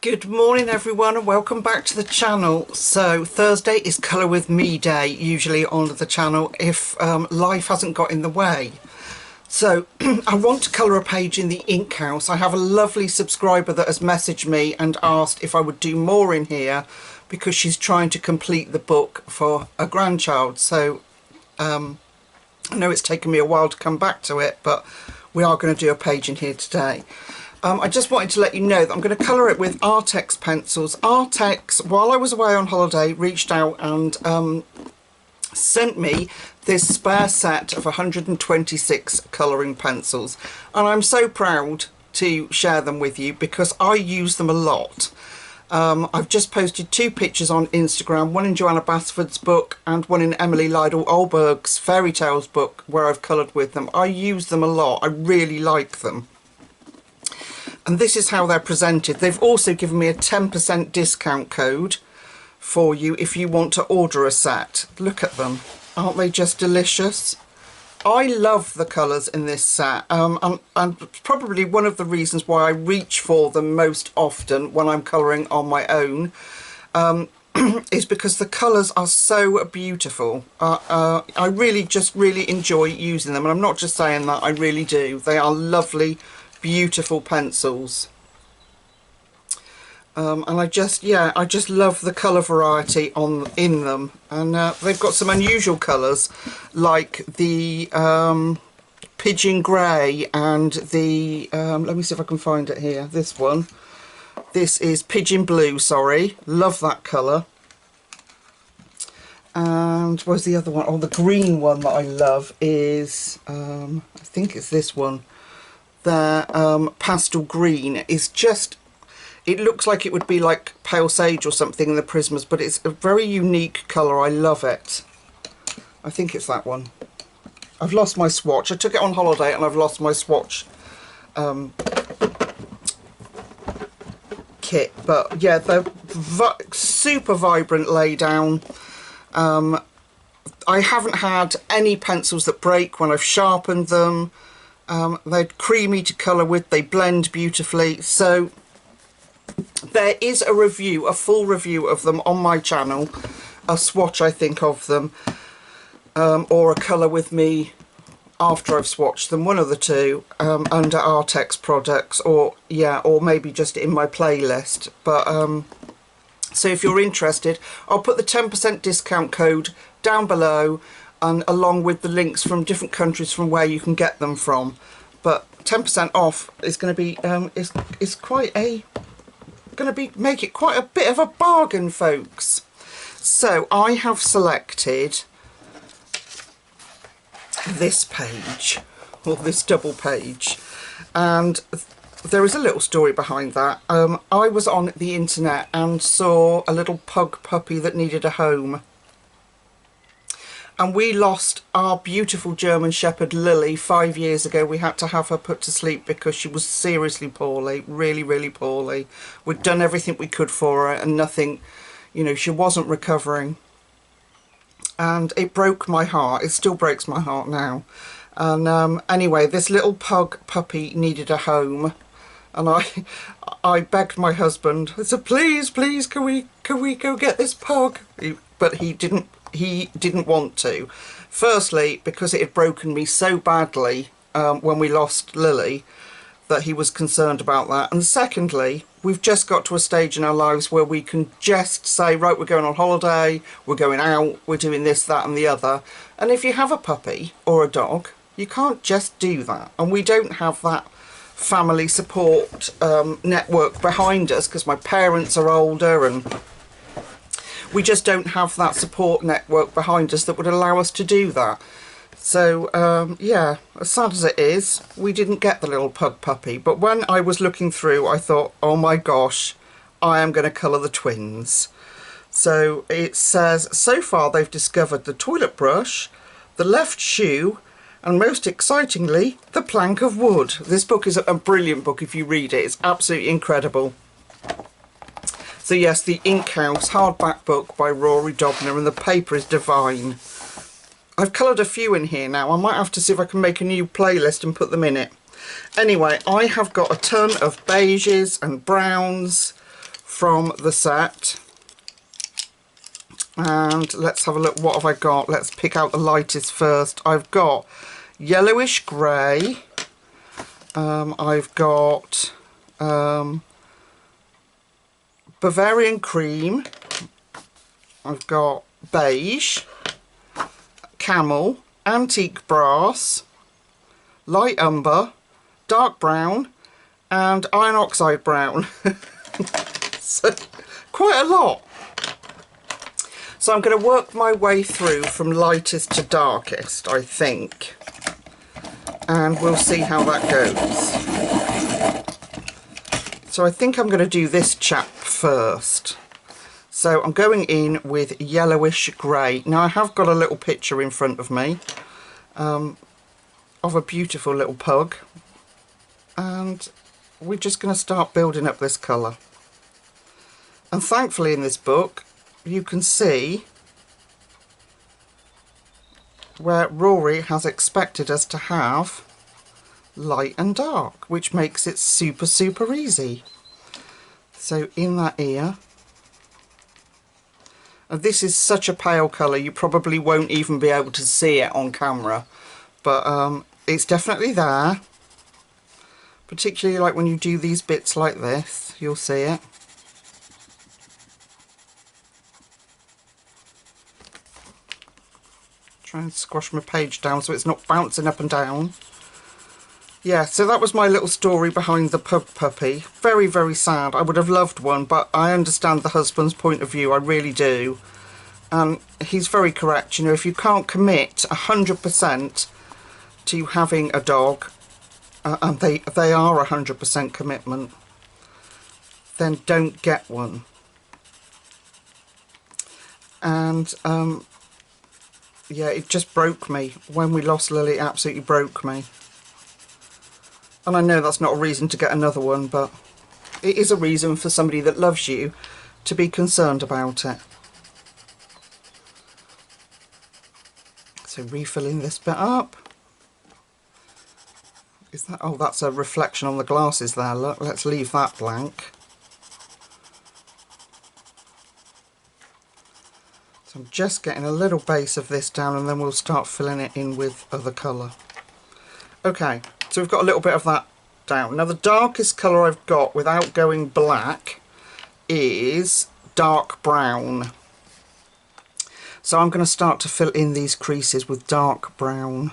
Good morning everyone and welcome back to the channel. So Thursday is Colour With Me Day, usually on the channel if life hasn't got in the way. So I want to colour a page in the ink house. I have a lovely subscriber that has messaged me and asked if I would do more in here because she's trying to complete the book for a grandchild. So I know it's taken me a while to come back to it, but we are going to do a page in here today. I just wanted to let you know that I'm going to colour it with Arrtx pencils. Arrtx, while I was away on holiday, reached out and sent me this spare set of 126 colouring pencils. And I'm so proud to share them with you because I use them a lot. I've just posted 2 pictures on Instagram, one in Joanna Basford's book and one in Emily Lydell Olberg's Fairy Tales book where I've coloured with them. I use them a lot. I really like them. And this is how they're presented. They've also given me a 10% discount code for you if you want to order a set. Look at them. Aren't they just delicious? I love the colours in this set. And probably one of the reasons why I reach for them most often when I'm colouring on my own is because the colours are so beautiful. I really enjoy using them. And I'm not just saying that, I really do. They are lovely, beautiful pencils, and I just love the colour variety in them, and they've got some unusual colours like the pigeon grey and the let me see if I can find it here. This one, this is pigeon blue, sorry, love that colour. And where's the other one? Oh, the green one that I love is I think it's this one. Their pastel green is just, it looks like it would be like pale sage or something in the Prismas, but it's a very unique colour. I love it. I think it's that one. I've lost my swatch. I took it on holiday and I've lost my swatch kit, but yeah, they're super vibrant lay down. I haven't had any pencils that break when I've sharpened them. They're creamy to colour with, they blend beautifully. So there is a review, a full review of them on my channel, a swatch I think of them, or a colour with me after I've swatched them, one of the two, under Arrtx products, or maybe just in my playlist. But so if you're interested, I'll put the 10% discount code down below, and along with the links from different countries from where you can get them from. But 10% off is going to be is quite a make it quite a bit of a bargain, folks. So I have selected this page, or this double page, and there is a little story behind that. I was on the internet and saw a little pug puppy that needed a home. And we lost our beautiful German Shepherd Lily 5 years ago. We had to have her put to sleep because she was seriously poorly, really poorly. We'd done everything we could for her and nothing, you know, she wasn't recovering. And it broke my heart. It still breaks my heart now. And anyway, this little pug puppy needed a home. And I begged my husband. I said, please, can we go get this pug? But he didn't want to. Firstly, because it had broken me so badly when we lost Lily, that he was concerned about that. And secondly, we've just got to a stage in our lives where we can just say, right, we're going on holiday, we're going out, we're doing this, that and the other. And if you have a puppy or a dog, you can't just do that. And we don't have that family support network behind us because my parents are older, and we just don't have that support network behind us that would allow us to do that. So yeah, as sad as it is, we didn't get the little pug puppy. But when I was looking through, I thought, oh my gosh, I am going to colour the twins. So it says, so far they've discovered the toilet brush, the left shoe, and most excitingly, the plank of wood. This book is a brilliant book if you read it. It's absolutely incredible. So yes, the Ink House hardback book by Rory, Dobner, and the paper is divine. I've coloured a few in here now. I might have to see if I can make a new playlist and put them in it. Anyway, I have got a ton of beiges and browns, from the set. And let's have a look. What have I got? Let's pick out the lightest first. I've got yellowish grey. I've got Bavarian cream. I've got beige, camel, antique brass, light umber, dark brown and iron oxide brown. So quite a lot. So I'm going to work my way through from lightest to darkest, I think, and we'll see how that goes. So I think I'm going to do this chap first. So I'm going in with yellowish grey. Now I have got a little picture in front of me of a beautiful little pug, and we're just going to start building up this colour. And thankfully in this book you can see where Rory has expected us to have light and dark, which makes it super easy. So in that ear, and this is such a pale colour you probably won't even be able to see it on camera, but it's definitely there, particularly like when you do these bits like this, you'll see it. Try and squash my page down so it's not bouncing up and down. Yeah, so that was my little story behind the pug puppy. Very sad. I would have loved one, but I understand the husband's point of view, I really do. And he's very correct, you know, if you can't commit 100% to having a dog, and they are 100% commitment, then don't get one. And yeah, it just broke me. When we lost Lily, it absolutely broke me. And I know that's not a reason to get another one, but it is a reason for somebody that loves you to be concerned about it. So refilling this bit up. Is that, oh, that's a reflection on the glasses there, look. Let's leave that blank. So I'm just getting a little base of this down, and then we'll start filling it in with other colour. Okay, so we've got a little bit of that down. Now the darkest colour I've got without going black is dark brown. So I'm going to start to fill in these creases with dark brown.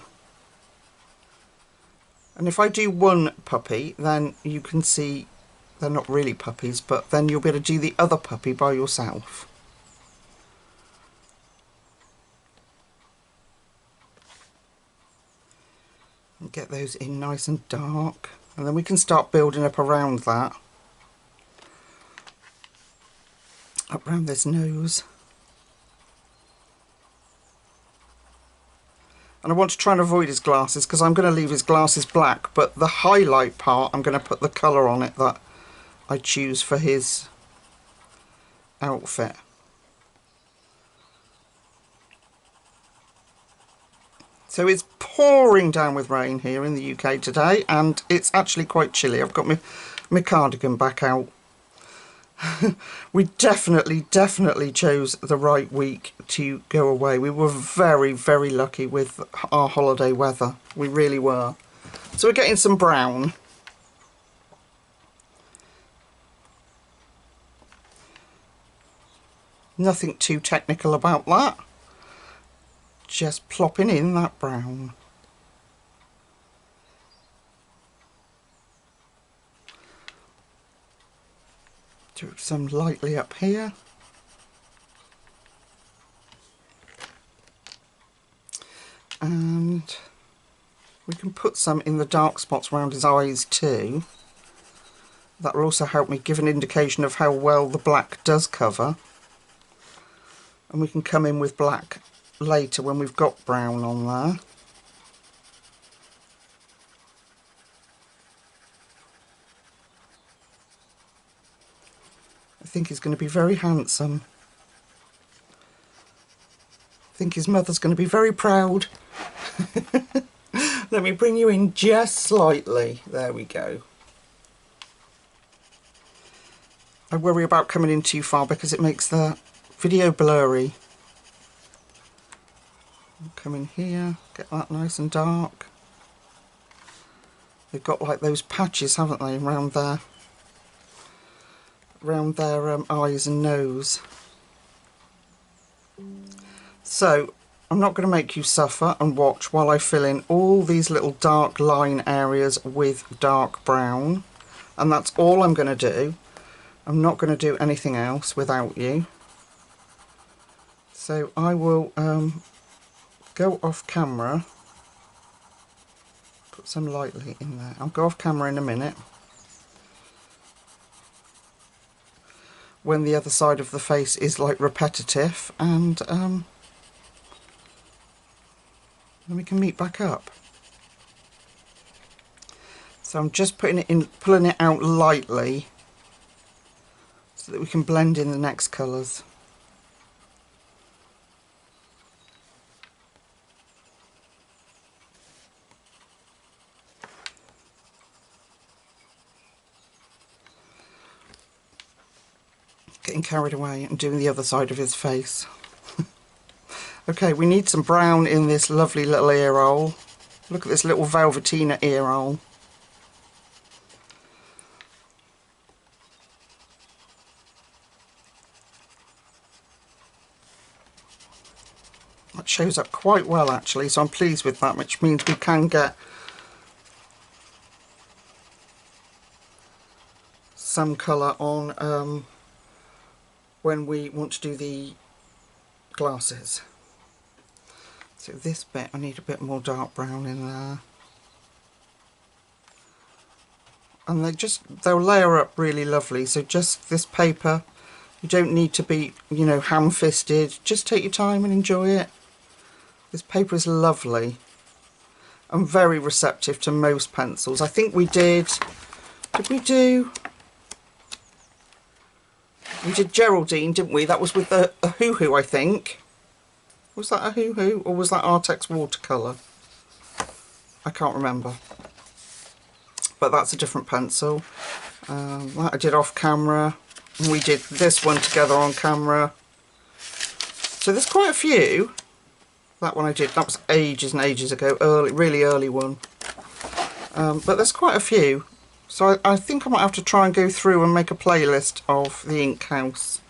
And if I do one puppy, then you can see they're not really puppies, but then you'll be able to do the other puppy by yourself. And get those in nice and dark, and then we can start building up around that, up around this nose. And I want to try and avoid his glasses because I'm going to leave his glasses black, but the highlight part I'm going to put the colour on it that I choose for his outfit. So it's pouring down with rain here in the UK today, and it's actually quite chilly. I've got my cardigan back out. We definitely chose the right week to go away. We were very lucky with our holiday weather. We really were. So we're getting some brown. Nothing too technical about that. Just plopping in that brown. Do some lightly up here. And we can put some in the dark spots around his eyes too. That will also help me give an indication of how well the black does cover. And we can come in with black later when we've got brown on there. I think he's going to be very handsome. I think his mother's going to be very proud. Let me bring you in just slightly. There we go. I worry about coming in too far because it makes the video blurry. Come in here, get that nice and dark. They've got like those patches, haven't they, around their eyes and nose. So I'm not going to make you suffer and watch while I fill in all these little dark line areas with dark brown, and that's all I'm going to do. I'm not going to do anything else without you. So I will go off camera, put some lightly in there. I'll go off camera in a minute when the other side of the face is like repetitive, and then we can meet back up. So I'm just putting it in, pulling it out lightly so that we can blend in the next colours. Getting carried away and doing the other side of his face. Okay, we need some brown in this lovely little ear hole. Look at this little velvetina ear hole. That shows up quite well actually, so I'm pleased with that, which means we can get some colour on when we want to do the glasses. So this bit, I need a bit more dark brown in there. And they'll layer up really lovely. So just this paper, you don't need to be, you know, ham-fisted. Just take your time and enjoy it. This paper is lovely. I'm very receptive to most pencils. I think we did we do Geraldine, didn't we? That was with a hoo-hoo, I think. Was that a hoo-hoo or was that Arrtx watercolour? I can't remember. But that's a different pencil. That I did off camera. We did this one together on camera. So there's quite a few. That one I did, that was ages and ages ago, really early one. But there's quite a few. So I think I might have to try and go through and make a playlist of the ink house.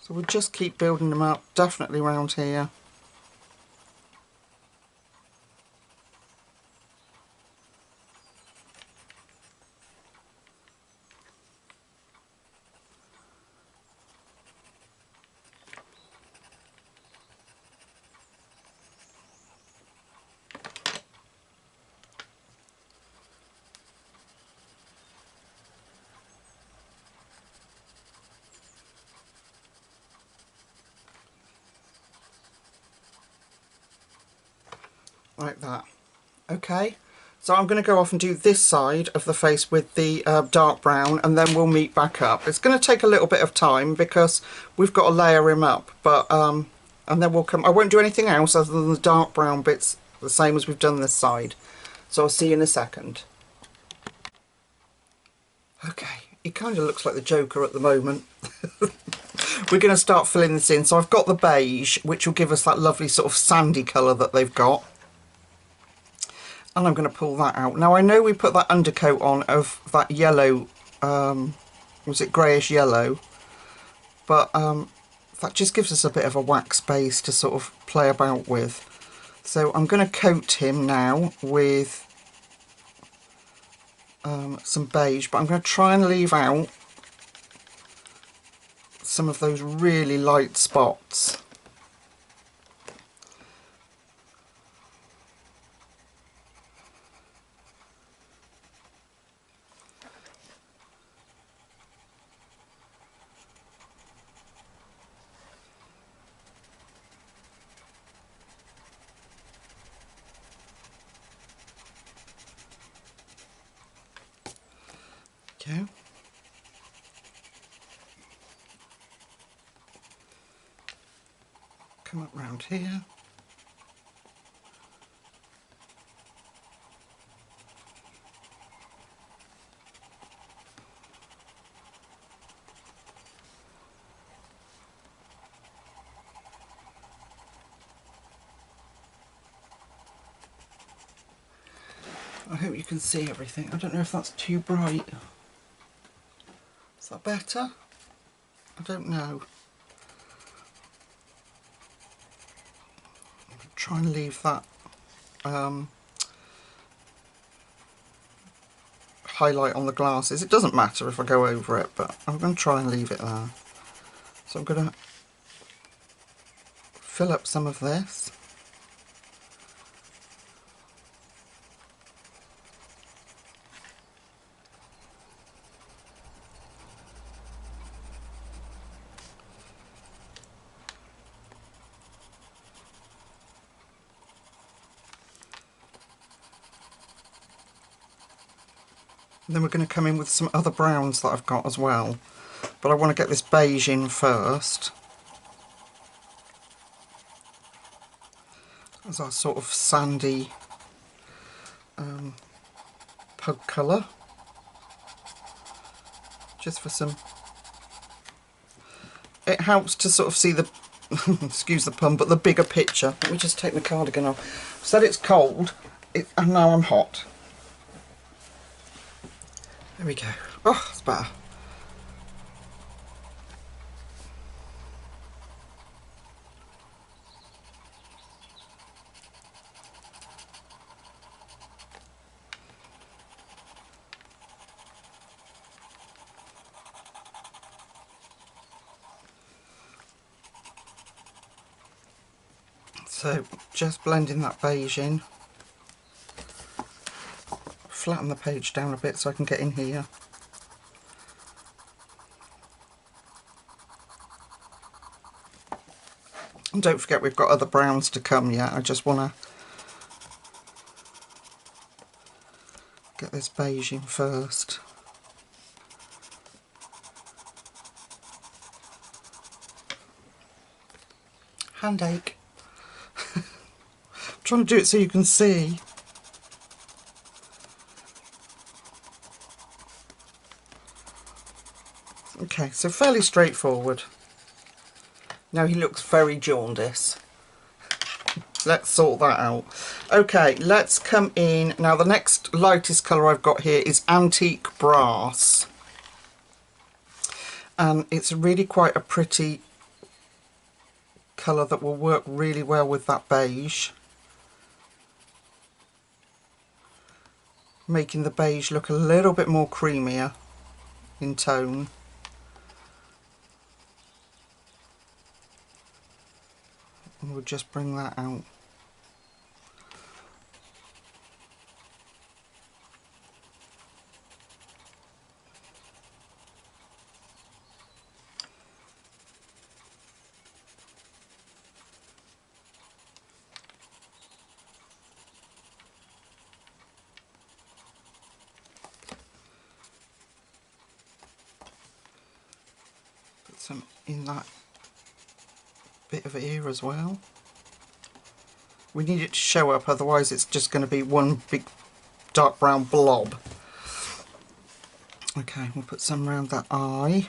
So we'll just keep building them up, definitely around here. Like that. Okay, so I'm going to go off and do this side of the face with the dark brown, and then we'll meet back up. It's going to take a little bit of time because we've got to layer him up, but and then we'll come. I won't do anything else other than the dark brown bits, the same as we've done this side. So I'll see you in a second. Okay, he kind of looks like the Joker at the moment. We're going to start filling this in. So I've got the beige, which will give us that lovely sort of sandy colour that they've got. And I'm going to pull that out. Now I know we put that undercoat on of that yellow, was it greyish yellow? But that just gives us a bit of a wax base to sort of play about with. So I'm going to coat him now with some beige, but I'm going to try and leave out some of those really light spots. Okay. Come up round here. I hope you can see everything. I don't know if that's too bright. Is that better? I don't know. Try and leave that highlight on the glasses. It doesn't matter if I go over it, but I'm going to try and leave it there. So I'm going to fill up some of this. And then we're going to come in with some other browns that I've got as well. But I want to get this beige in first. As our sort of sandy pug colour. Just for some... It helps to sort of see the... excuse the pun, but the bigger picture. Let me just take my cardigan off. I said it's cold, and now I'm hot. There we go. Oh, it's better. So, just blending that beige in. Flatten the page down a bit so I can get in here. And don't forget we've got other browns to come yet. I just want to get this beige in first. Handache. I'm trying to do it so you can see. Okay, so fairly straightforward. Now he looks very jaundiced. Let's sort that out. Okay, let's come in. Now the next lightest colour I've got here is Antique Brass. And it's really quite a pretty colour that will work really well with that beige. Making the beige look a little bit more creamier in tone. And we'll just bring that out. Put some in that bit of ear as well. We need it to show up, otherwise it's just going to be one big dark brown blob. Okay, we'll put some around that eye.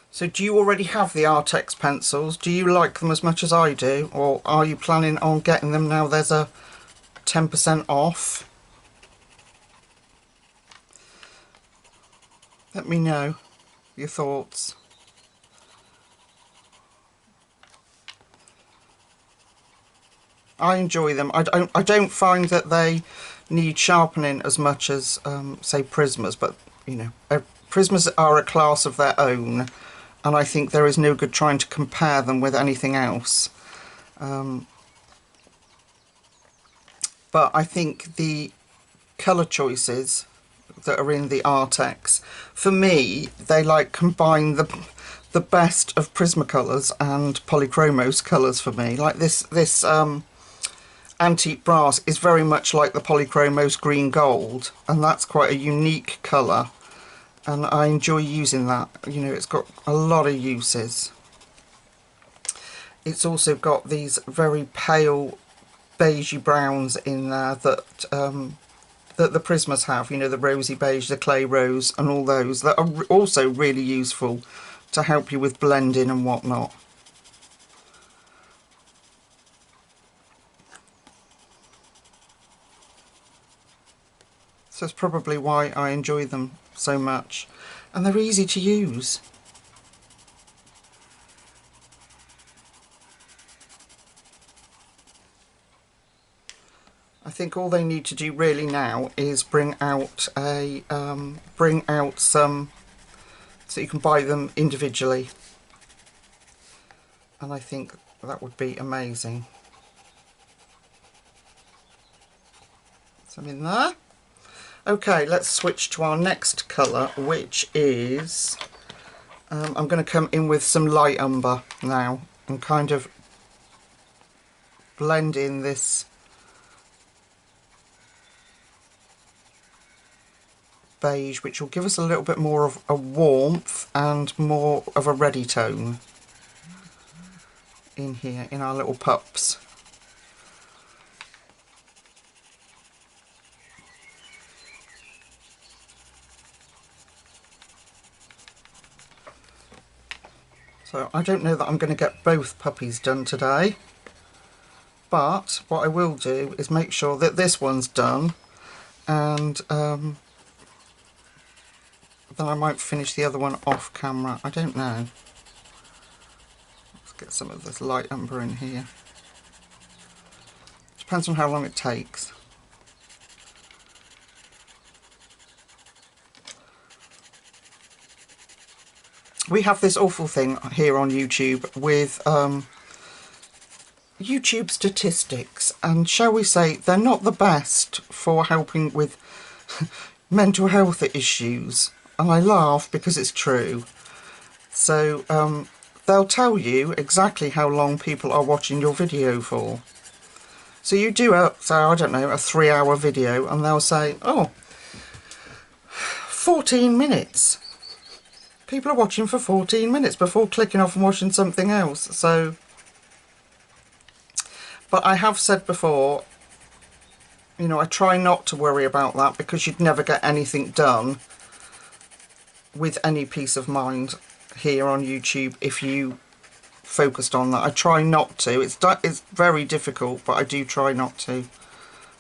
So do you already have the Arrtx pencils? Do you like them as much as I do? Or are you planning on getting them now there's a 10% off? Let me know your thoughts. I enjoy them. I don't find that they need sharpening as much as say Prismas, but you know, Prismas are a class of their own. And I think there is no good trying to compare them with anything else. But I think the colour choices that are in the Arrtx for me, they like combine the best of Prismacolors and Polychromos colours for me. Like this antique brass is very much like the Polychromos green gold, and that's quite a unique colour, and I enjoy using that. You know, it's got a lot of uses. It's also got these very pale beigey browns in there that that the Prismas have, you know, the rosy beige, the clay rose, and all those that are also really useful to help you with blending and whatnot. So it's probably why I enjoy them so much, and they're easy to use. I think all they need to do really now is bring out some, so you can buy them individually, and I think that would be amazing. Some in there. Okay, let's switch to our next colour, which is I'm going to come in with some light umber now and kind of blend in this beige, which will give us a little bit more of a warmth and more of a ready tone in here in our little pups. So I don't know that I'm going to get both puppies done today, but what I will do is make sure that this one's done, and then I might finish the other one off camera. I don't know. Let's get some of this light umber in here. Depends on how long it takes. We have this awful thing here on YouTube with YouTube statistics, and shall we say they're not the best for helping with mental health issues. And I laugh because it's true. So they'll tell you exactly how long people are watching your video for. So you do so I don't know, a 3-hour video, and they'll say, oh, 14 minutes. People are watching for 14 minutes before clicking off and watching something else. So, but I have said before, you know, I try not to worry about that, because you'd never get anything done with any peace of mind here on YouTube if you focused on that. I try not to. It's very difficult, but I do try not to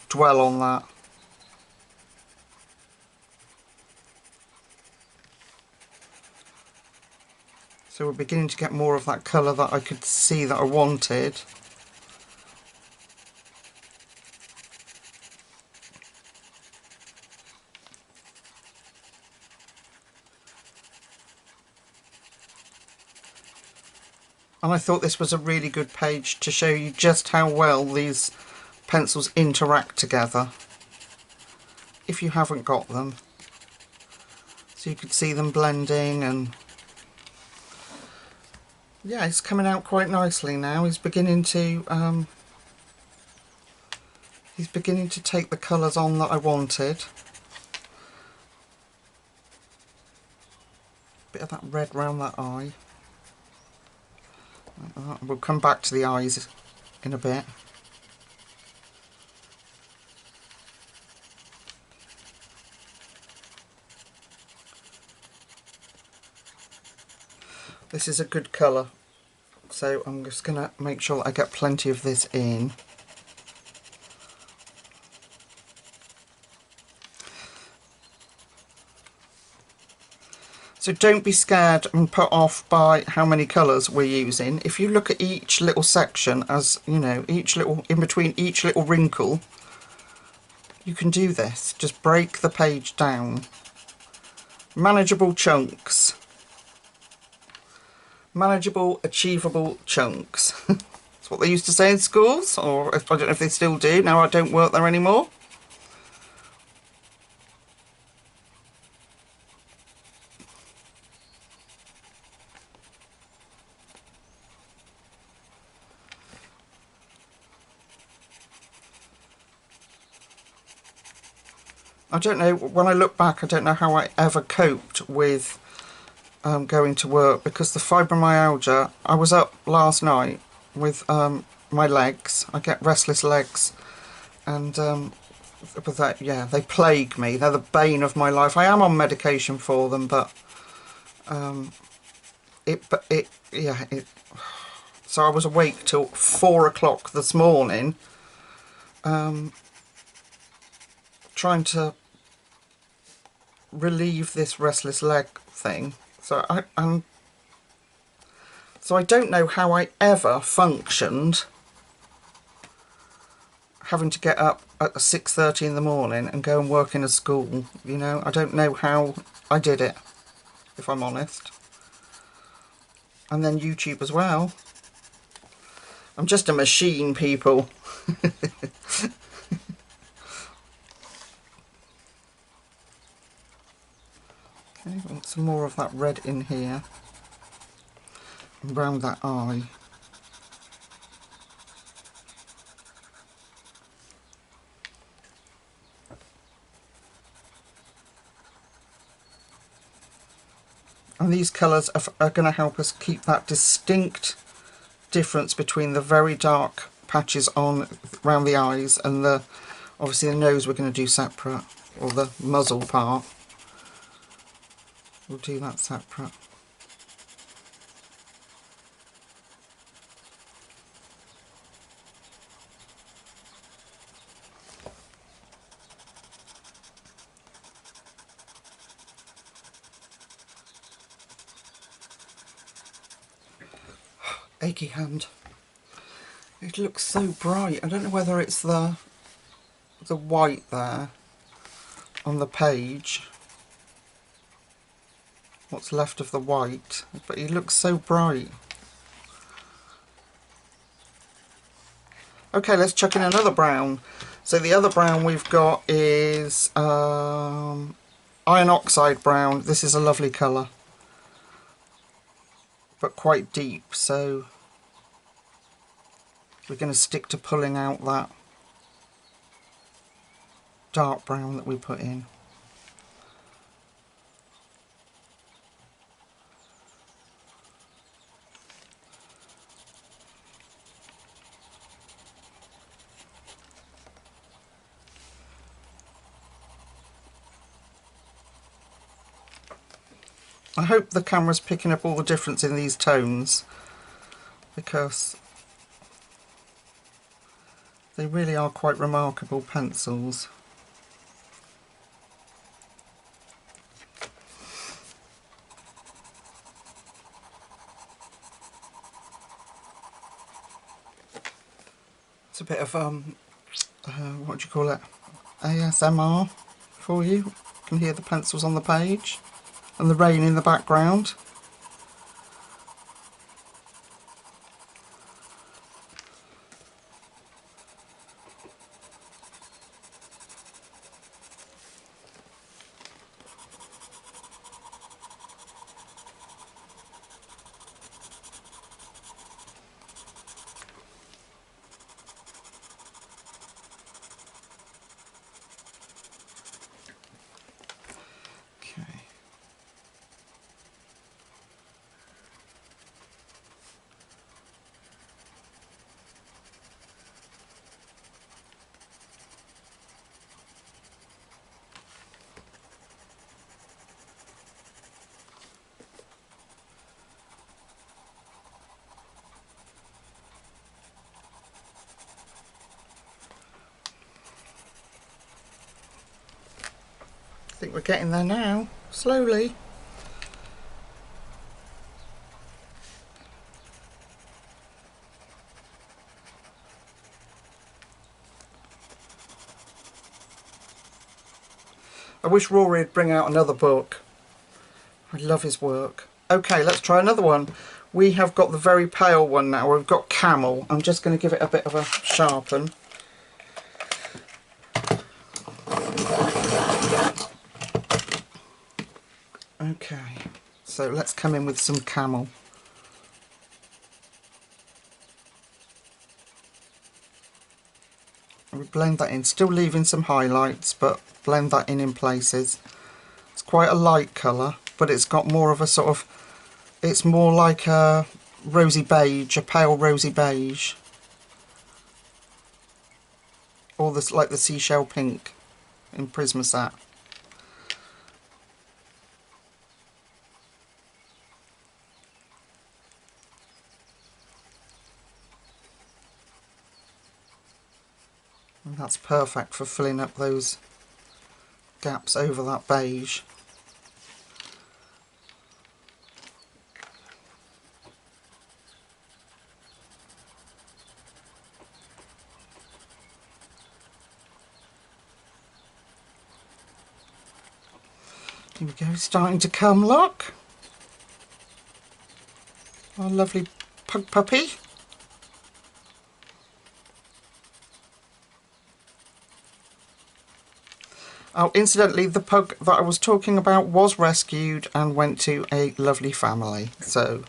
dwell on that. So we're beginning to get more of that colour that I could see that I wanted. And I thought this was a really good page to show you just how well these pencils interact together, if you haven't got them. So you could see them blending, and yeah, it's coming out quite nicely now. He's beginning to take the colours on that I wanted. Bit of that red round that eye. We'll come back to the eyes in a bit. This is a good colour, so I'm just going to make sure that I get plenty of this in. So don't be scared and put off by how many colours we're using. If you look at each little section, as you know, each little, in between each little wrinkle, you can do this. Just break the page down. Manageable chunks. Manageable, achievable chunks. That's what they used to say in schools, or I don't know if they still do. Now I don't work there anymore. I don't know, when I look back, I don't know how I ever coped with going to work, because the fibromyalgia, I was up last night with my legs. I get restless legs, and but that, yeah, they plague me. They're the bane of my life. I am on medication for them, but yeah, so I was awake till 4 o'clock this morning, trying to relieve this restless leg thing. So I don't know how I ever functioned having to get up at 6:30 in the morning and go and work in a school. You know, I don't know how I did it, if I'm honest. And then YouTube as well. I'm just a machine, people. Okay, want some more of that red in here and round that eye. And these colours are going to help us keep that distinct difference between the very dark patches on around the eyes and the, obviously the nose we're going to do separate, or the muzzle part. We'll do that separate. Achy hand. It looks so bright. I don't know whether it's the white there on the page, what's left of the white, but it looks so bright. Okay, let's chuck in another brown. So the other brown we've got is iron oxide brown. This is a lovely colour, but quite deep, so we're going to stick to pulling out that dark brown that we put in. I hope the camera's picking up all the difference in these tones, because they really are quite remarkable pencils. It's a bit of what do you call it, ASMR for you. You can hear the pencils on the page and the rain in the background. I think we're getting there now, slowly. I wish Rory would bring out another book. I love his work. Okay, let's try another one. We have got the very pale one now. We've got Camel. I'm just going to give it a bit of a sharpen. Okay, so let's come in with some Camel. we blend that in, still leaving some highlights, but blend that in places. It's quite a light colour, but it's got more of a sort of, it's more like a rosy beige, a pale rosy beige, or this like the seashell pink in Prismasat. And that's perfect for filling up those gaps over that beige. Here we go, starting to come, look. Our lovely pug puppy. Oh, incidentally, the pug that I was talking about was rescued and went to a lovely family. So,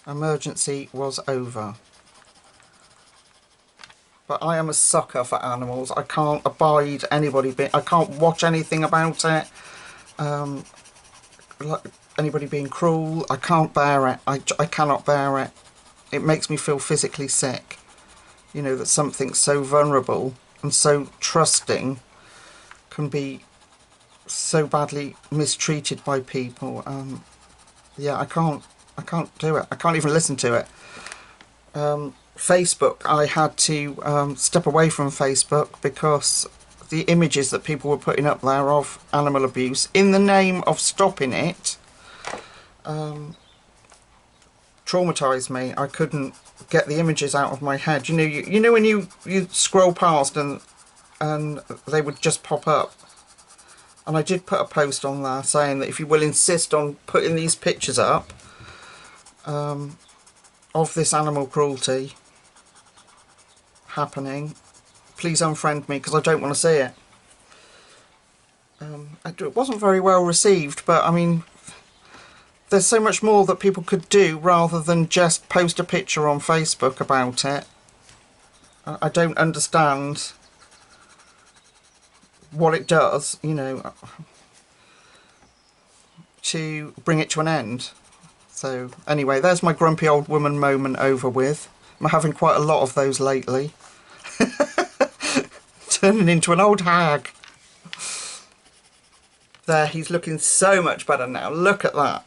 emergency was over. But I am a sucker for animals. I can't abide anybody I can't watch anything about it. Like anybody being cruel. I can't bear it. I cannot bear it. It makes me feel physically sick. You know, that something so vulnerable and so trusting can be so badly mistreated by people. Yeah, I can't do it. I can't even listen to it. Facebook, I had to step away from Facebook because the images that people were putting up there of animal abuse in the name of stopping it traumatized me. I couldn't get the images out of my head. You know when you scroll past and they would just pop up. And I did put a post on there saying that if you will insist on putting these pictures up of this animal cruelty happening, please unfriend me because I don't want to see it. It wasn't very well received, but I mean, there's so much more that people could do rather than just post a picture on Facebook about it. I don't understand what it does, you know, to bring it to an end. So anyway, there's my grumpy old woman moment over with. I'm having quite a lot of those lately. Turning into an old hag. There, he's looking so much better now. Look at that.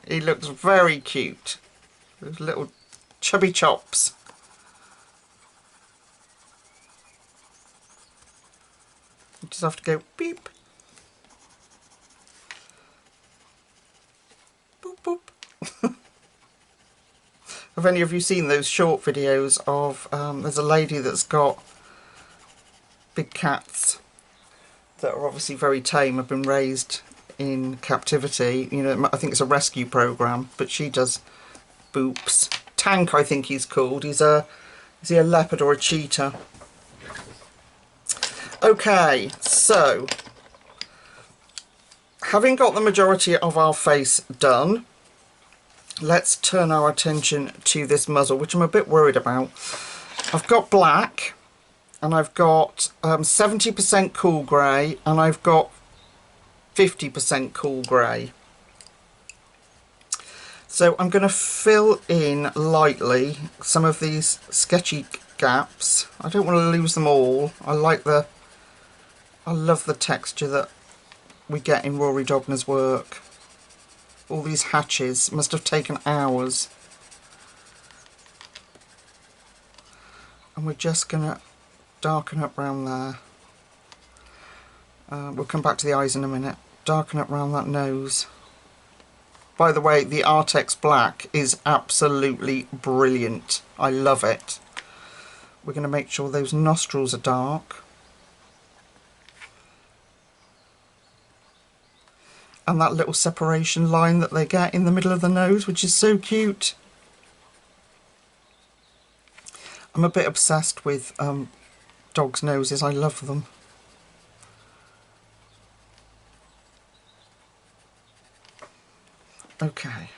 He looks very cute. Those little chubby chops. You just have to go beep. Boop, boop. Have any of you seen those short videos of, there's a lady that's got big cats that are obviously very tame, have been raised in captivity. You know, I think it's a rescue program, but she does boops. Tank, I think he's called. Is he a leopard or a cheetah? Okay, so having got the majority of our face done, let's turn our attention to this muzzle, which I'm a bit worried about. I've got black, and I've got 70% cool grey, and I've got 50% cool grey. So I'm going to fill in lightly some of these sketchy gaps. I don't want to lose them all. I love the texture that we get in Rory Dobner's work. All these hatches must have taken hours. And we're just going to darken up round there. We'll come back to the eyes in a minute. Darken up round that nose. By the way, the Arrtx black is absolutely brilliant. I love it. We're going to make sure those nostrils are dark. And that little separation line that they get in the middle of the nose, which is so cute. I'm a bit obsessed with dogs' noses. I love them. Okay.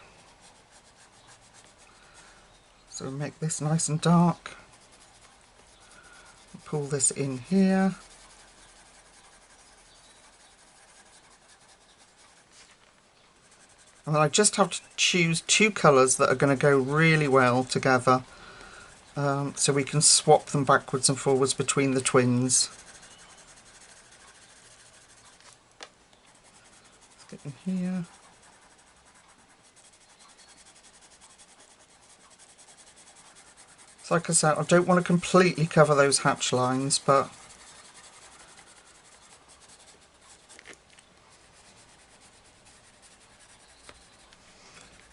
So make this nice and dark. pull this in here. And then I just have to choose two colours that are going to go really well together, so we can swap them backwards and forwards between the twins. Let's get in here. So like I said, I don't want to completely cover those hatch lines, but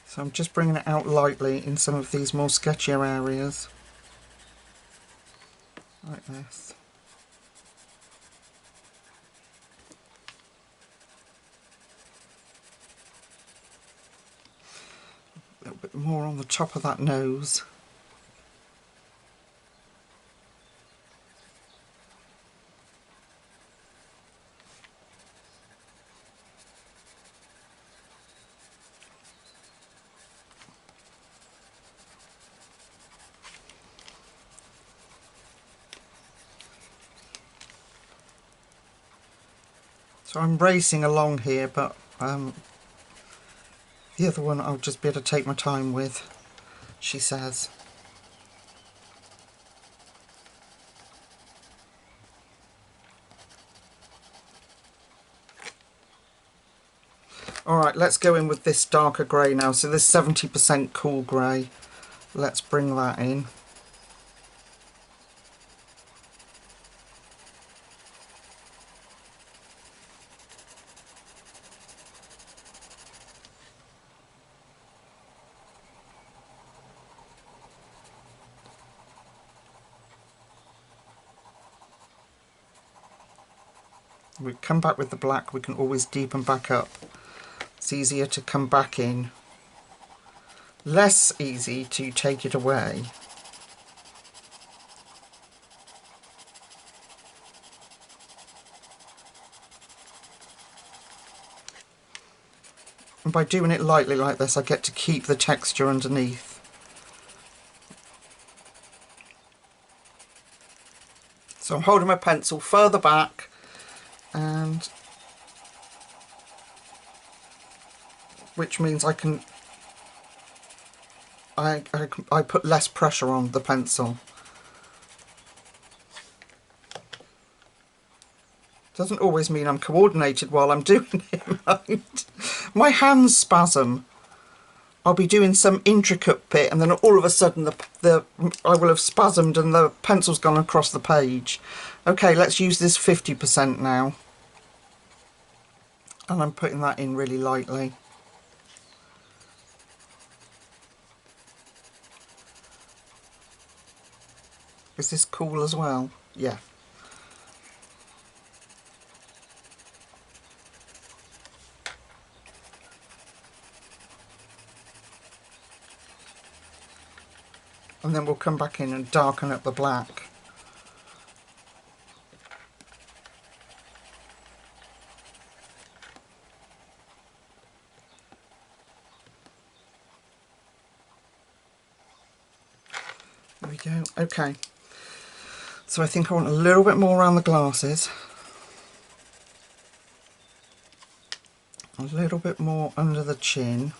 so I'm just bringing it out lightly in some of these more sketchier areas, like this. A little bit more on the top of that nose. So I'm racing along here, but the other one I'll just be able to take my time with, she says. Alright, let's go in with this darker grey now. So this 70% cool grey, let's bring that in. We come back with the black, we can always deepen back up. It's easier to come back in. Less easy to take it away. And by doing it lightly like this, I get to keep the texture underneath. So I'm holding my pencil further back, and which means I can I put less pressure on the pencil. Doesn't always mean I'm coordinated while I'm doing it, right? My hands spasm. I'll be doing some intricate bit and then all of a sudden I will have spasmed and the pencil's gone across the page. Okay, let's use this 50% now. And I'm putting that in really lightly. Is this cool as well? Yeah. And then we'll come back in and darken up the black. There we go. Okay. So I think I want a little bit more around the glasses. A little bit more under the chin.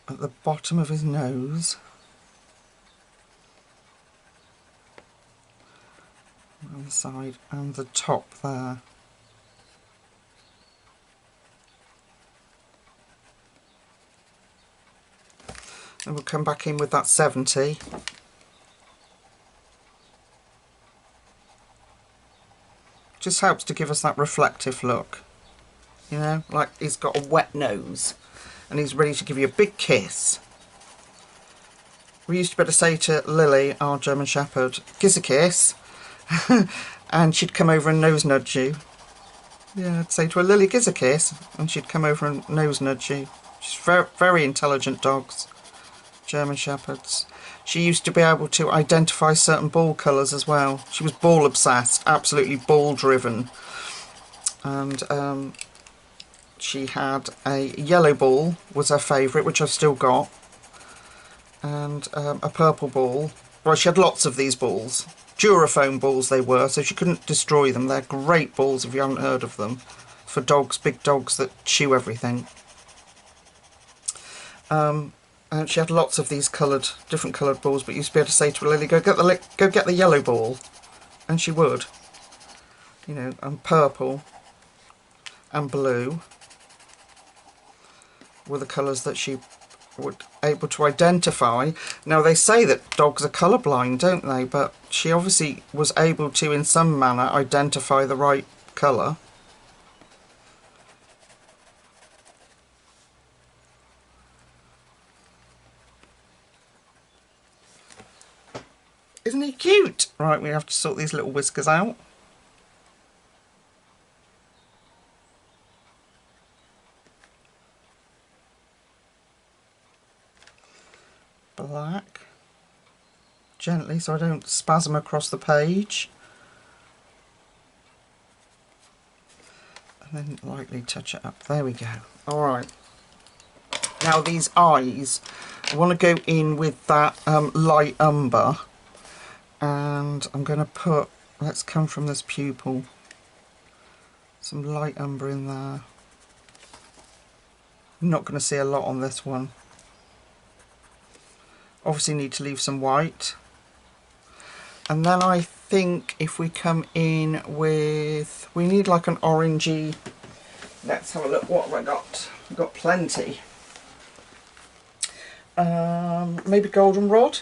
At the bottom of his nose. On the side and the top there. And we'll come back in with that 70. Just helps to give us that reflective look. You know, like he's got a wet nose and he's ready to give you a big kiss. We used to be able to say to Lily, our German Shepherd, "Kiss a kiss," and she'd come over and nose nudge you. Yeah, I'd say to her, "Lily, kiss a kiss," and she'd come over and nose nudge you. She's very, very intelligent dogs. German Shepherds. She used to be able to identify certain ball colours as well. She was ball obsessed, absolutely ball driven. And she had a yellow ball, was her favourite, which I've still got, and a purple ball. Well, she had lots of these balls. Durafoam balls they were, so she couldn't destroy them. They're great balls if you haven't heard of them, for dogs, big dogs that chew everything. And she had lots of these different coloured balls, but you used to be able to say to her, Lily, go get the yellow ball, and she would. You know, and purple and blue were the colours that she was able to identify. Now they say that dogs are colourblind, don't they? But she obviously was able to, in some manner, identify the right colour. Isn't he cute? Right, we have to sort these little whiskers out. Black. Gently, so I don't spasm across the page. And then lightly touch it up. There we go. Alright. Now these eyes, I want to go in with that light umber. And I'm going to put, let's come from this pupil, some light umber in there. I'm not going to see a lot on this one. Obviously need to leave some white. And then I think if we come in with, we need like an orangey, let's have a look, what have I got? I've got plenty. Maybe goldenrod.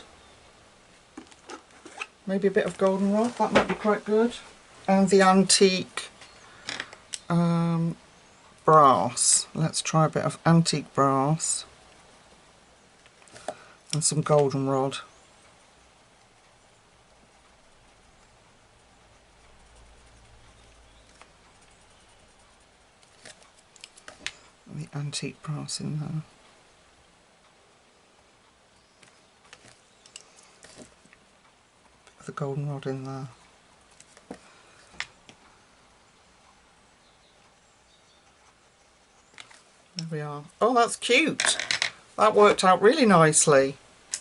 Maybe a bit of goldenrod, that might be quite good. And the antique brass. Let's try a bit of antique brass and some goldenrod. And the antique brass in there. The goldenrod in there. There we are. Oh, that's cute. That worked out really nicely.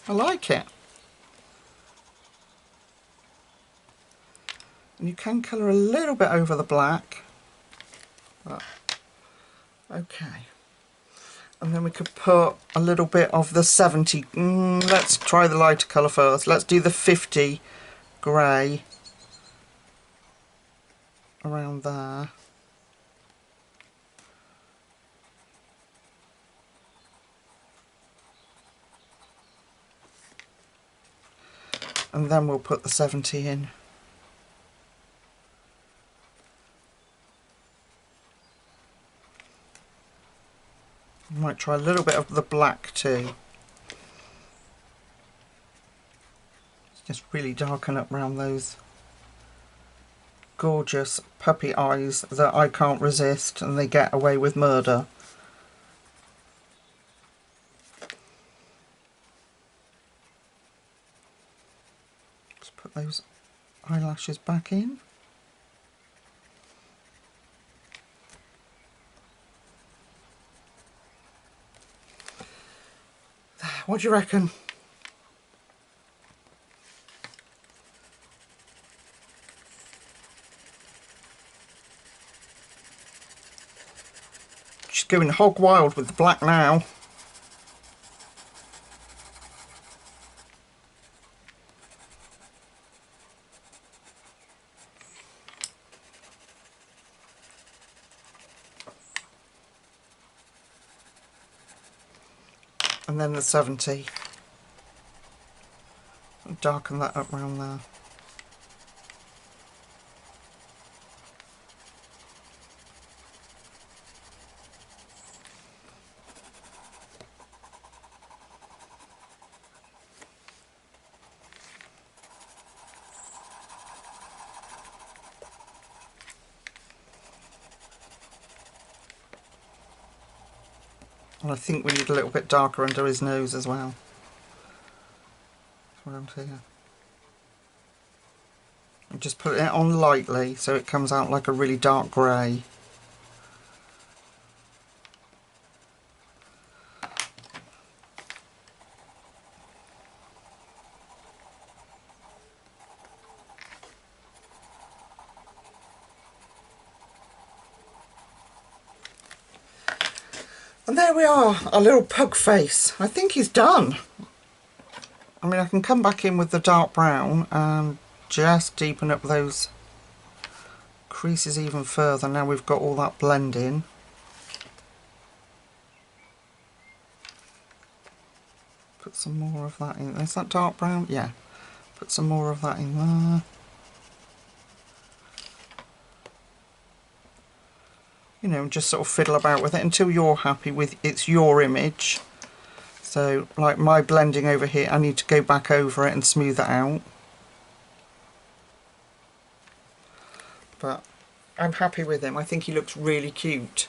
I like it. And you can colour a little bit over the black. But, okay. And then we could put a little bit of the 70. Let's try the lighter colour first. Let's do the 50 grey around there. And then we'll put the 70 in. Might try a little bit of the black too. Just really darken up around those gorgeous puppy eyes that I can't resist, and they get away with murder. Just put those eyelashes back in. What do you reckon? She's going hog wild with the black now. And then the 70. Darken that up around there. And I think we need a little bit darker under his nose as well. Around here. And just put it on lightly so it comes out like a really dark grey. And there we are, our little pug face. I think he's done. I mean, I can come back in with the dark brown and just deepen up those creases even further. Now we've got all that blend in. Put some more of that in. Is that dark brown? Yeah. Put some more of that in there. You know, just sort of fiddle about with it until you're happy with it's your image. So, like my blending over here, I need to go back over it and smooth it out. But I'm happy with him. I think he looks really cute.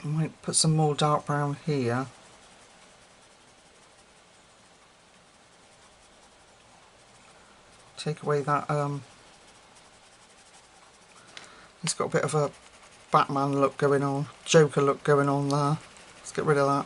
I might put some more dark brown here. Take away that, he's got a bit of a Batman look going on, Joker look going on there. Let's get rid of that.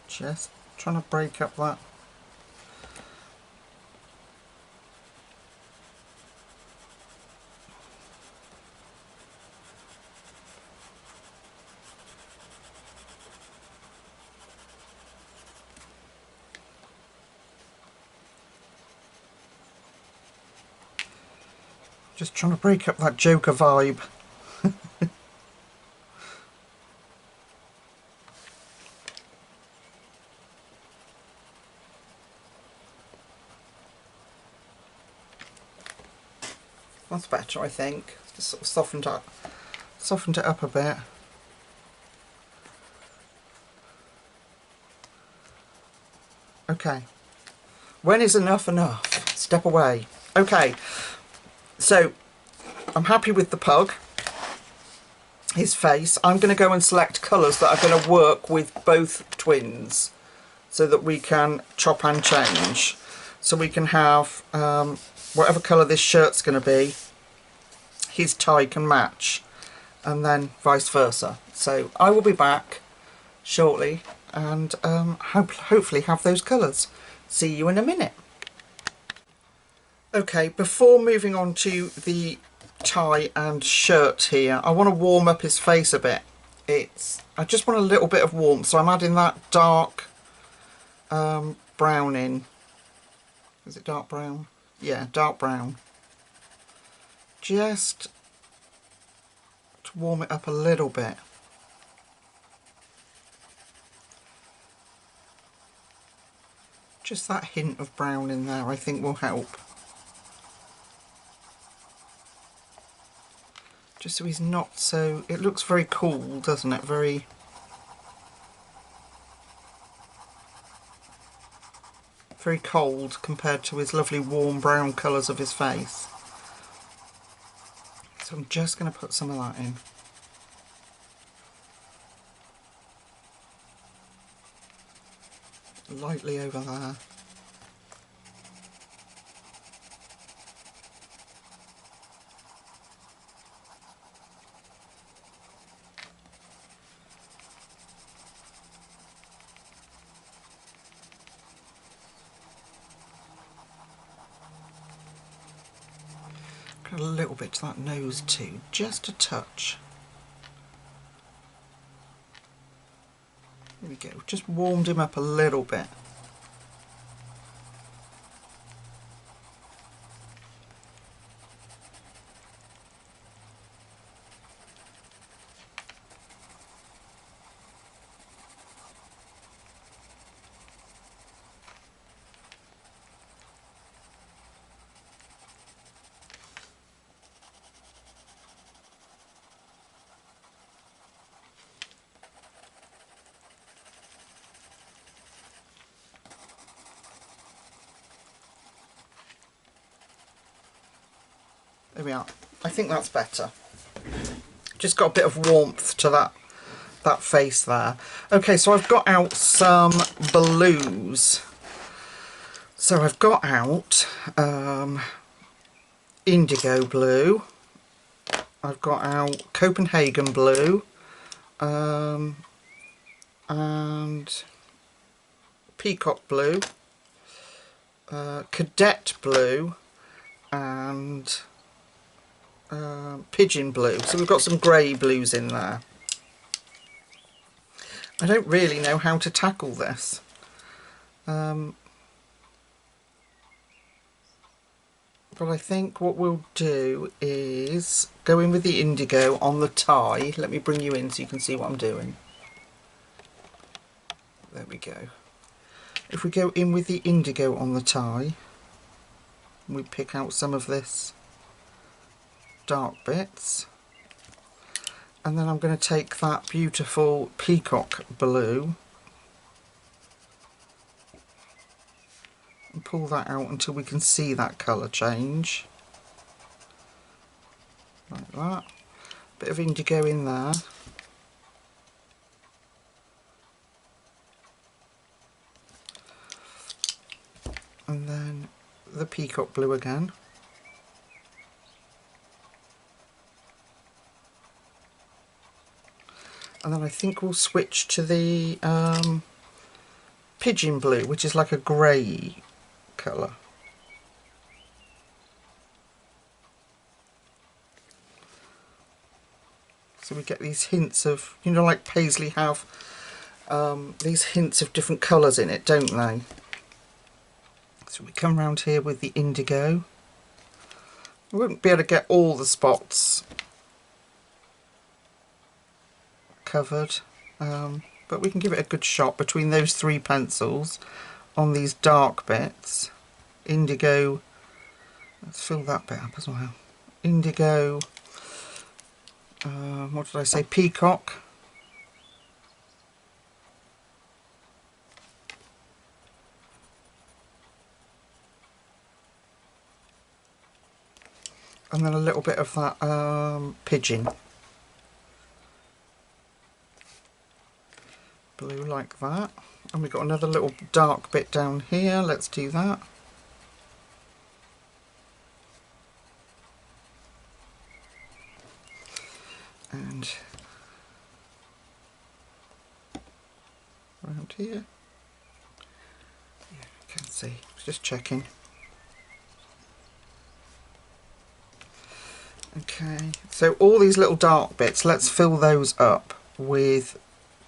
Just trying to break up that. Just trying to break up that Joker vibe. That's better, I think. Just sort of softened it up a bit. Okay. When is enough enough? Step away. Okay. So, I'm happy with the pug. His face. I'm going to go and select colours that are going to work with both twins so that we can chop and change. So we can have whatever colour this shirt's going to be, his tie can match, and then vice versa. So I will be back shortly and hopefully have those colours. See you in a minute. Okay, before moving on to the tie and shirt here, I want to warm up his face a bit. I just want a little bit of warmth, so I'm adding that dark brown in. Is it dark brown? Yeah, dark brown. Just to warm it up a little bit. Just that hint of brown in there I think will help. Just so he's not so... It looks very cool, doesn't it? Very... very cold compared to his lovely warm brown colours of his face. So I'm just going to put some of that in. Lightly over there. Got a little bit to that nose too, just a touch. There we go, just warmed him up a little bit. There we are. I think that's better. Just got a bit of warmth to that face there. Okay, so I've got out some blues. So I've got out indigo blue. I've got out Copenhagen blue. And peacock blue, cadet blue, and pigeon blue. So we've got some grey blues in there. I don't really know how to tackle this. But I think what we'll do is go in with the indigo on the tie. Let me bring you in so you can see what I'm doing. There we go. If we go in with the indigo on the tie, we pick out some of this dark bits, and then I'm going to take that beautiful peacock blue and pull that out until we can see that colour change. Like that. Bit of indigo in there. And then the peacock blue again. And then I think we'll switch to the pigeon blue, which is like a grey colour. So we get these hints of, you know, like Paisley have these hints of different colours in it, don't they? So we come round here with the indigo. We won't be able to get all the spots covered, but we can give it a good shot between those three pencils on these dark bits. Indigo, let's fill that bit up as well. Indigo, what did I say, peacock. And then a little bit of that pigeon blue like that. And we've got another little dark bit down here. Let's do that. And around here. Yeah, I can see. Just checking. Okay, so all these little dark bits, let's fill those up with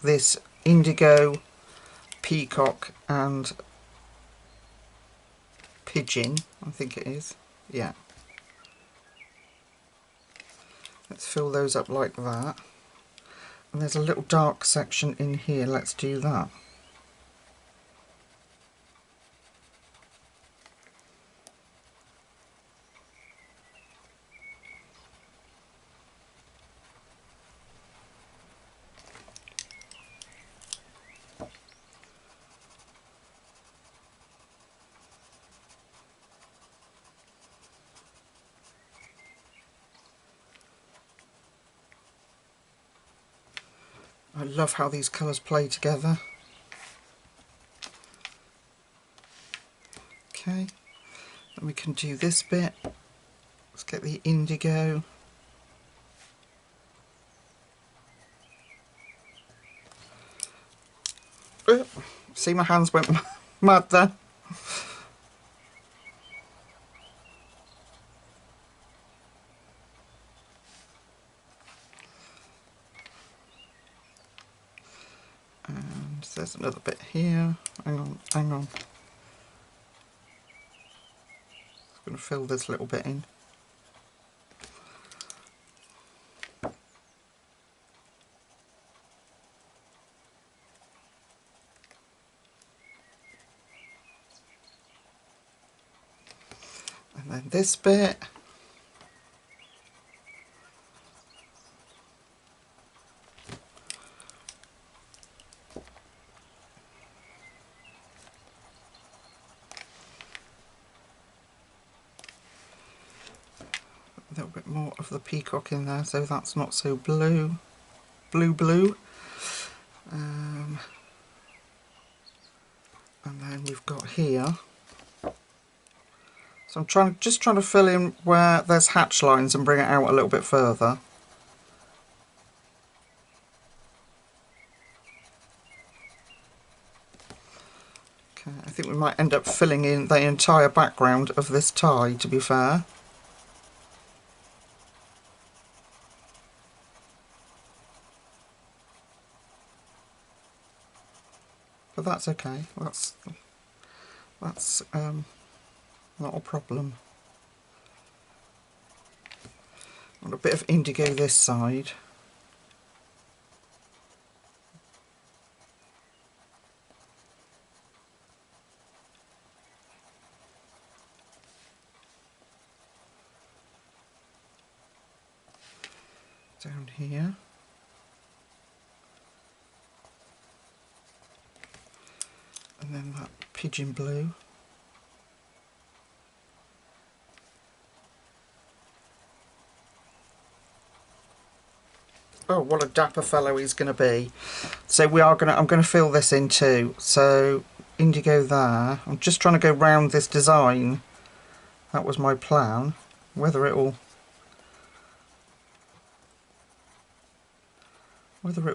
this indigo, peacock and pigeon, I think it is. Yeah. Let's fill those up like that. And there's a little dark section in here, let's do that. I love how these colours play together. Okay, then we can do this bit. Let's get the indigo. Oh, see, my hands went mad then. And there's another bit here. Hang on, hang on. I'm going to fill this little bit in. And then this bit. a little bit more of the peacock in there, so that's not so blue. Blue. And then we've got here. So I'm just trying to fill in where there's hatch lines and bring it out a little bit further. Okay, I think we might end up filling in the entire background of this tie, to be fair. But that's okay. That's not a problem. Want a bit of indigo this side. Down here. And then that pigeon blue. Oh, what a dapper fellow he's going to be. So I'm going to fill this in too. So indigo there. I'm just trying to go round this design. That was my plan. Whether it'll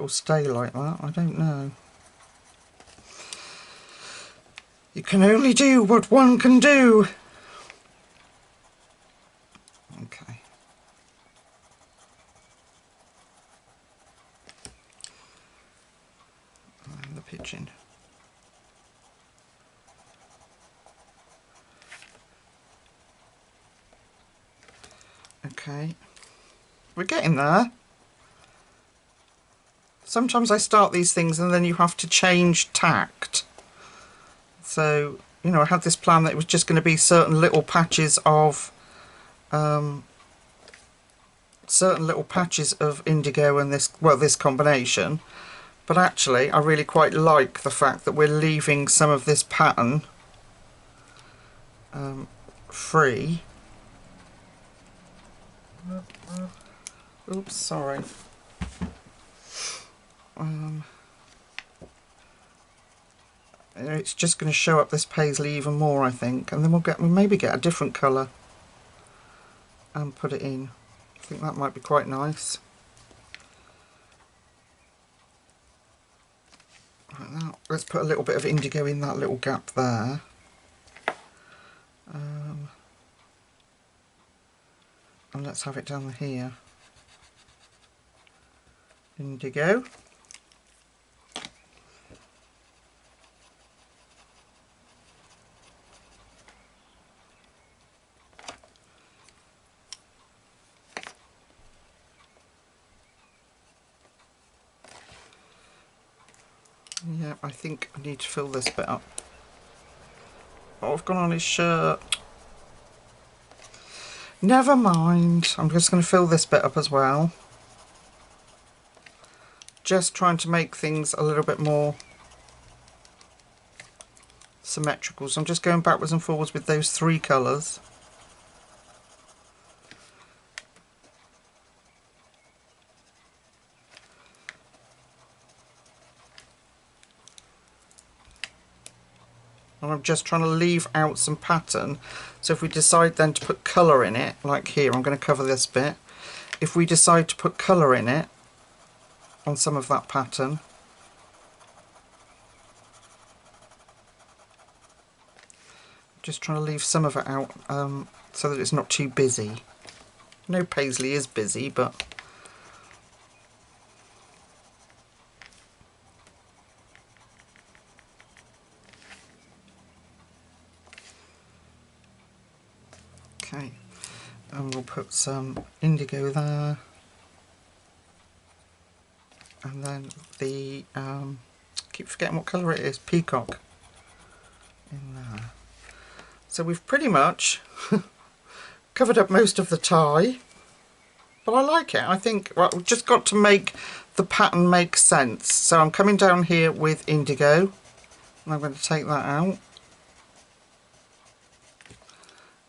stay like that, I don't know. You can only do what one can do. Okay. And the pigeon. Okay. We're getting there. Sometimes I start these things and then you have to change tact. So, you know, I had this plan that it was just going to be certain little patches of indigo and this combination. But actually, I really quite like the fact that we're leaving some of this pattern free. Oops, sorry. It's just going to show up this paisley even more, I think, and then we'll maybe get a different colour and put it in. I think that might be quite nice. Like that. Let's put a little bit of indigo in that little gap there. And let's have it down here. Indigo. Yeah, I think I need to fill this bit up. Oh, I've gone on his shirt. Never mind. I'm just going to fill this bit up as well. Just trying to make things a little bit more symmetrical. So I'm just going backwards and forwards with those three colours. And I'm just trying to leave out some pattern. So if we decide then to put colour in it, like here, I'm going to cover this bit. If we decide to put colour in it, on some of that pattern, just trying to leave some of it out so that it's not too busy. No, Paisley is busy, but okay, and we'll put some indigo there, and then the keep forgetting what colour it is, peacock in there. So we've pretty much covered up most of the tie, but I like it. I think, well, we've just got to make the pattern make sense. So I'm coming down here with indigo, and I'm going to take that out.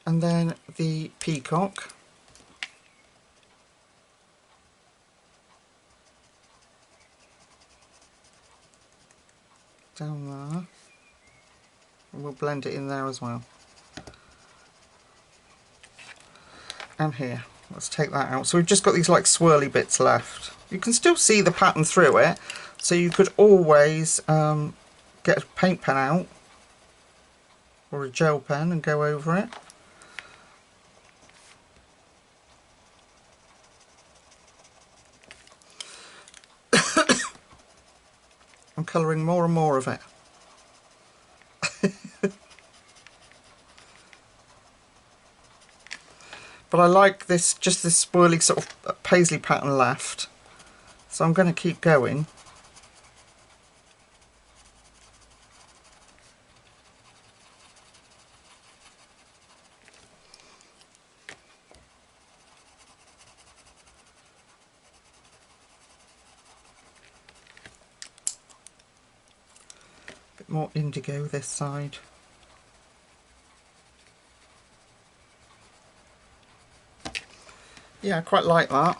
And then the peacock. down there, and we'll blend it in there as well. And here, let's take that out. So we've just got these like swirly bits left. You can still see the pattern through it, so you could always get a paint pen out or a gel pen and go over it. I'm colouring more and more of it. But I like this, just this swirly sort of paisley pattern left, so I'm going to keep going. A bit more indigo this side. Yeah, I quite like that.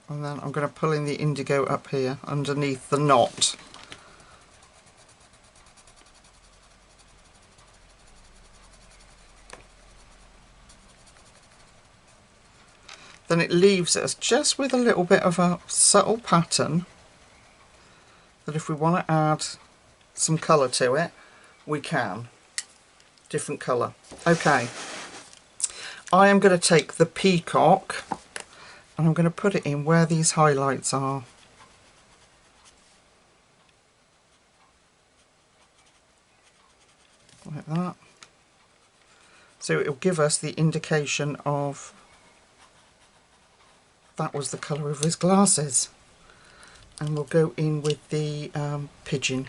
And then I'm going to pull in the indigo up here underneath the knot. Then it leaves us just with a little bit of a subtle pattern that if we want to add some colour to it, we can. Different colour. Okay. I am going to take the peacock and I'm going to put it in where these highlights are. Like that. So it will give us the indication of that was the colour of his glasses. And we'll go in with the pigeon.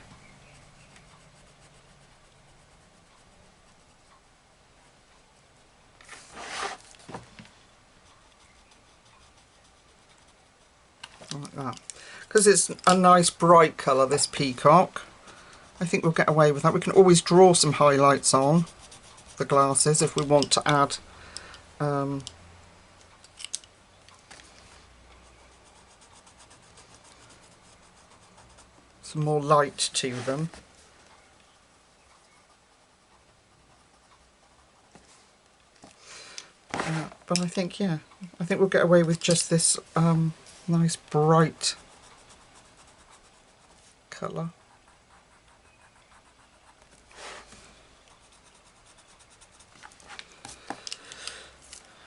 Like that. Because it's a nice bright colour, this peacock, I think we'll get away with that. We can always draw some highlights on the glasses if we want to add some more light to them. But I think, yeah, I think we'll get away with just this nice bright colour.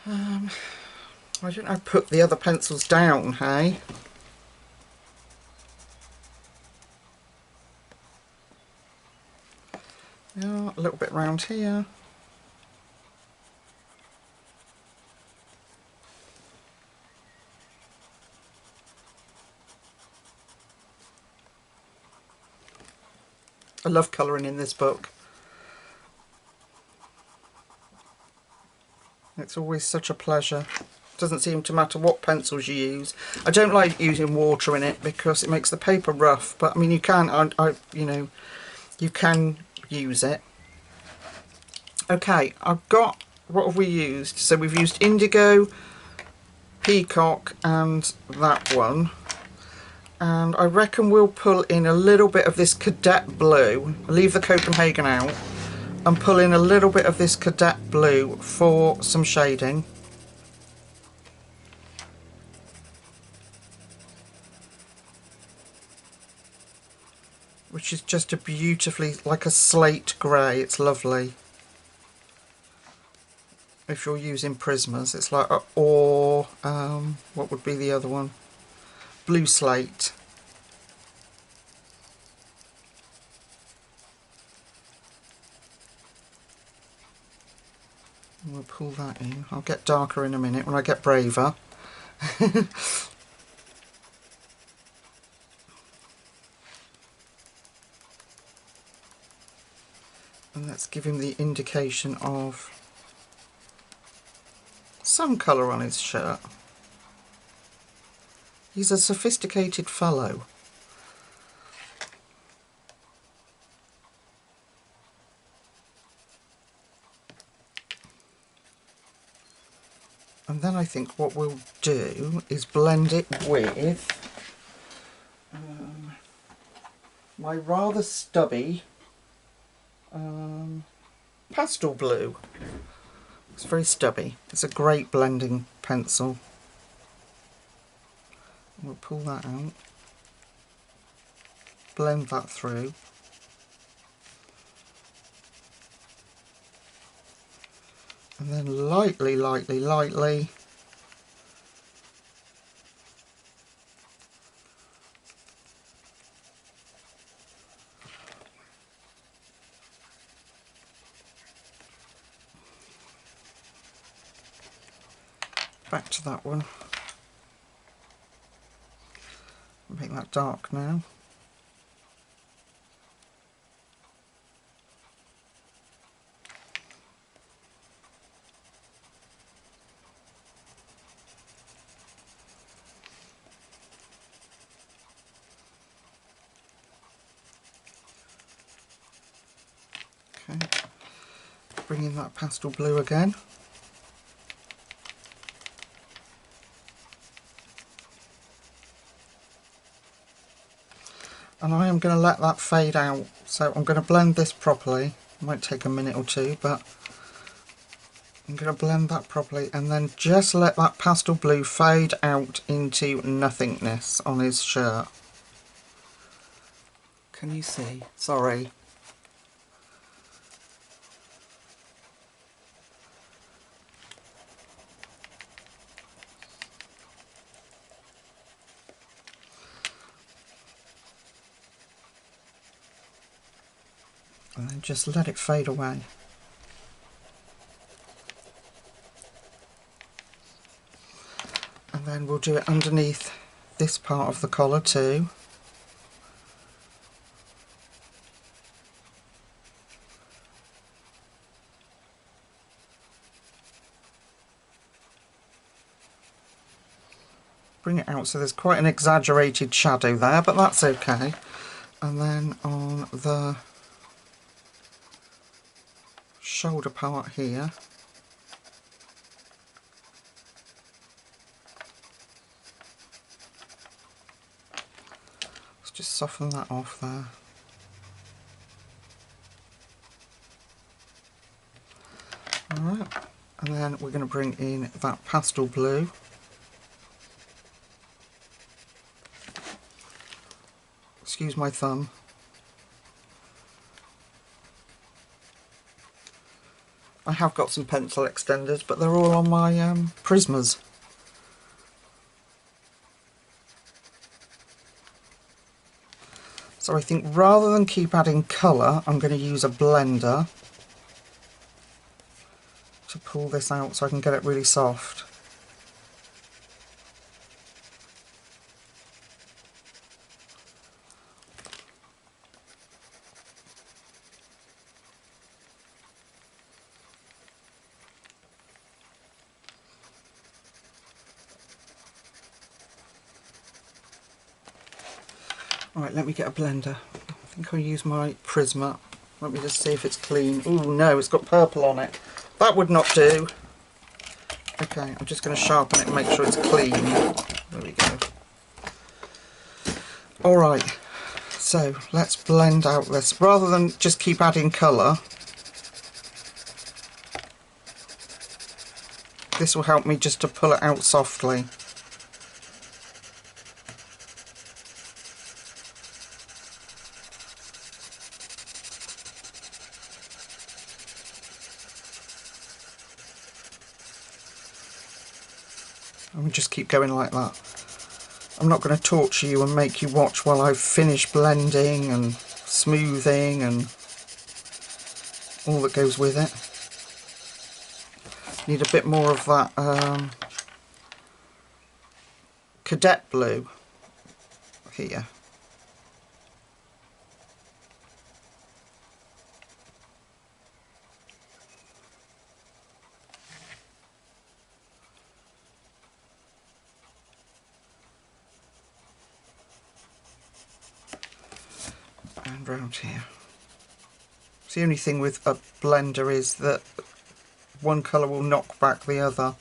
Why didn't I put the other pencils down, hey? Yeah, a little bit round here. I love colouring in this book. It's always such a pleasure. Doesn't seem to matter what pencils you use. I don't like using water in it because it makes the paper rough, but I mean you can, you know, you can use it. Okay, I've got, what have we used? So we've used indigo, peacock and that one. And I reckon we'll pull in a little bit of this cadet blue, leave the Copenhagen out, and pull in a little bit of this cadet blue for some shading. Which is just a beautifully, like a slate grey, it's lovely. If you're using Prismas, it's like, or, what would be the other one? Blue slate. And we'll pull that in. I'll get darker in a minute when I get braver. And let's give him the indication of some colour on his shirt. He's a sophisticated fellow. And then I think what we'll do is blend it with my rather stubby pastel blue. It's very stubby. It's a great blending pencil. We'll pull that out, blend that through. And then lightly back to that one. Make that dark now. Okay, bring in that pastel blue again. And I am going to let that fade out, so I'm going to blend this properly. It might take a minute or two, but I'm going to blend that properly and then just let that pastel blue fade out into nothingness on his shirt. Can you see? Sorry. And then just let it fade away. And then we'll do it underneath this part of the collar too. Bring it out so there's quite an exaggerated shadow there, but that's okay. And then on the shoulder part here, let's just soften that off there. Alright, and then we're going to bring in that pastel blue. Excuse my thumb. I have got some pencil extenders, but they're all on my Prismas. So I think rather than keep adding colour, I'm going to use a blender to pull this out so I can get it really soft. Alright, let me get a blender. I think I'll use my Prisma. Let me just see if it's clean. Oh no, it's got purple on it. That would not do. Okay, I'm just going to sharpen it and make sure it's clean. There we go. Alright, so let's blend out this. Rather than just keep adding colour, this will help me just to pull it out softly. And we just keep going like that. I'm not going to torture you and make you watch while I've finished blending and smoothing and all that goes with it. Need a bit more of that cadet blue here. And round here. So the only thing with a blender is that one colour will knock back the other.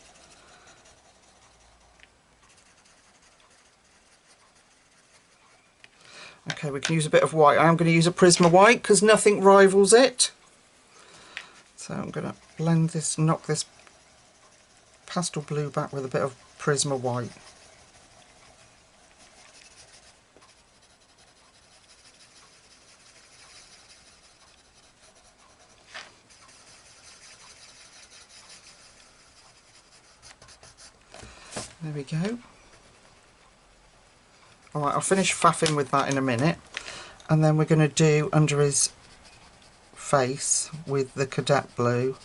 Okay, we can use a bit of white. I'm going to use a Prisma white because nothing rivals it. So I'm going to blend this, knock this pastel blue back with a bit of Prisma white. There we go. Alright, I'll finish faffing with that in a minute. And then we're going to do under his face with the cadet blue.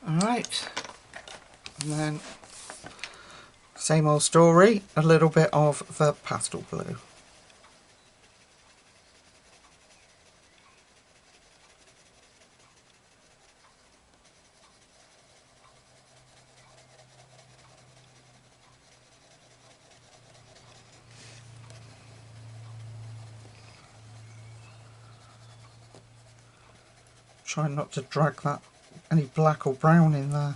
Alright, and then same old story, a little bit of the pastel blue. Try not to drag that any black or brown in there.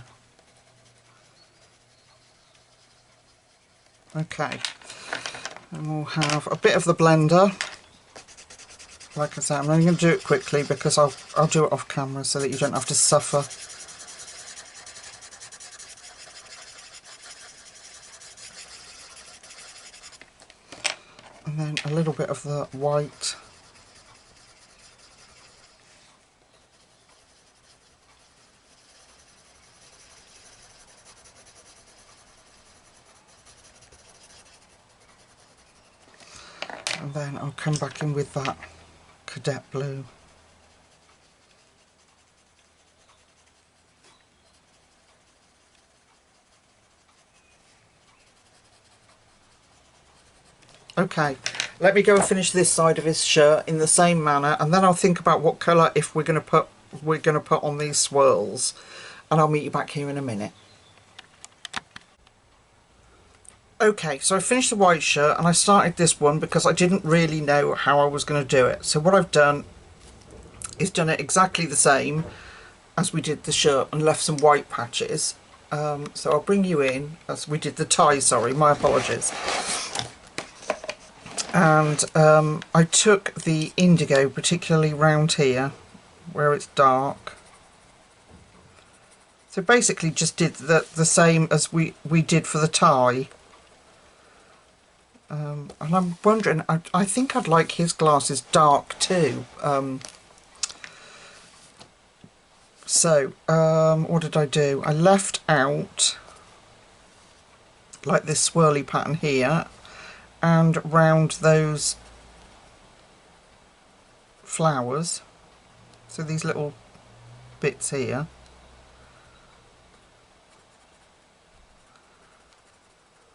Okay, and we'll have a bit of the blender. Like I said, I'm only going to do it quickly because I'll do it off camera so that you don't have to suffer. And then a little bit of the white. And then I'll come back in with that cadet blue. Okay, let me go and finish this side of his shirt in the same manner, and then I'll think about what colour if we're going to put on these swirls, and I'll meet you back here in a minute. Okay, so I finished the white shirt and I started this one because I didn't really know how I was going to do it. So what I've done is done it exactly the same as we did the shirt and left some white patches. So I'll bring you in as we did the tie, sorry, my apologies. And I took the indigo, particularly round here where it's dark. So basically just did the same as we did for the tie. And I'm wondering, I think I'd like his glasses dark too. What did I do? I left out like this swirly pattern here and round those flowers. So these little bits here.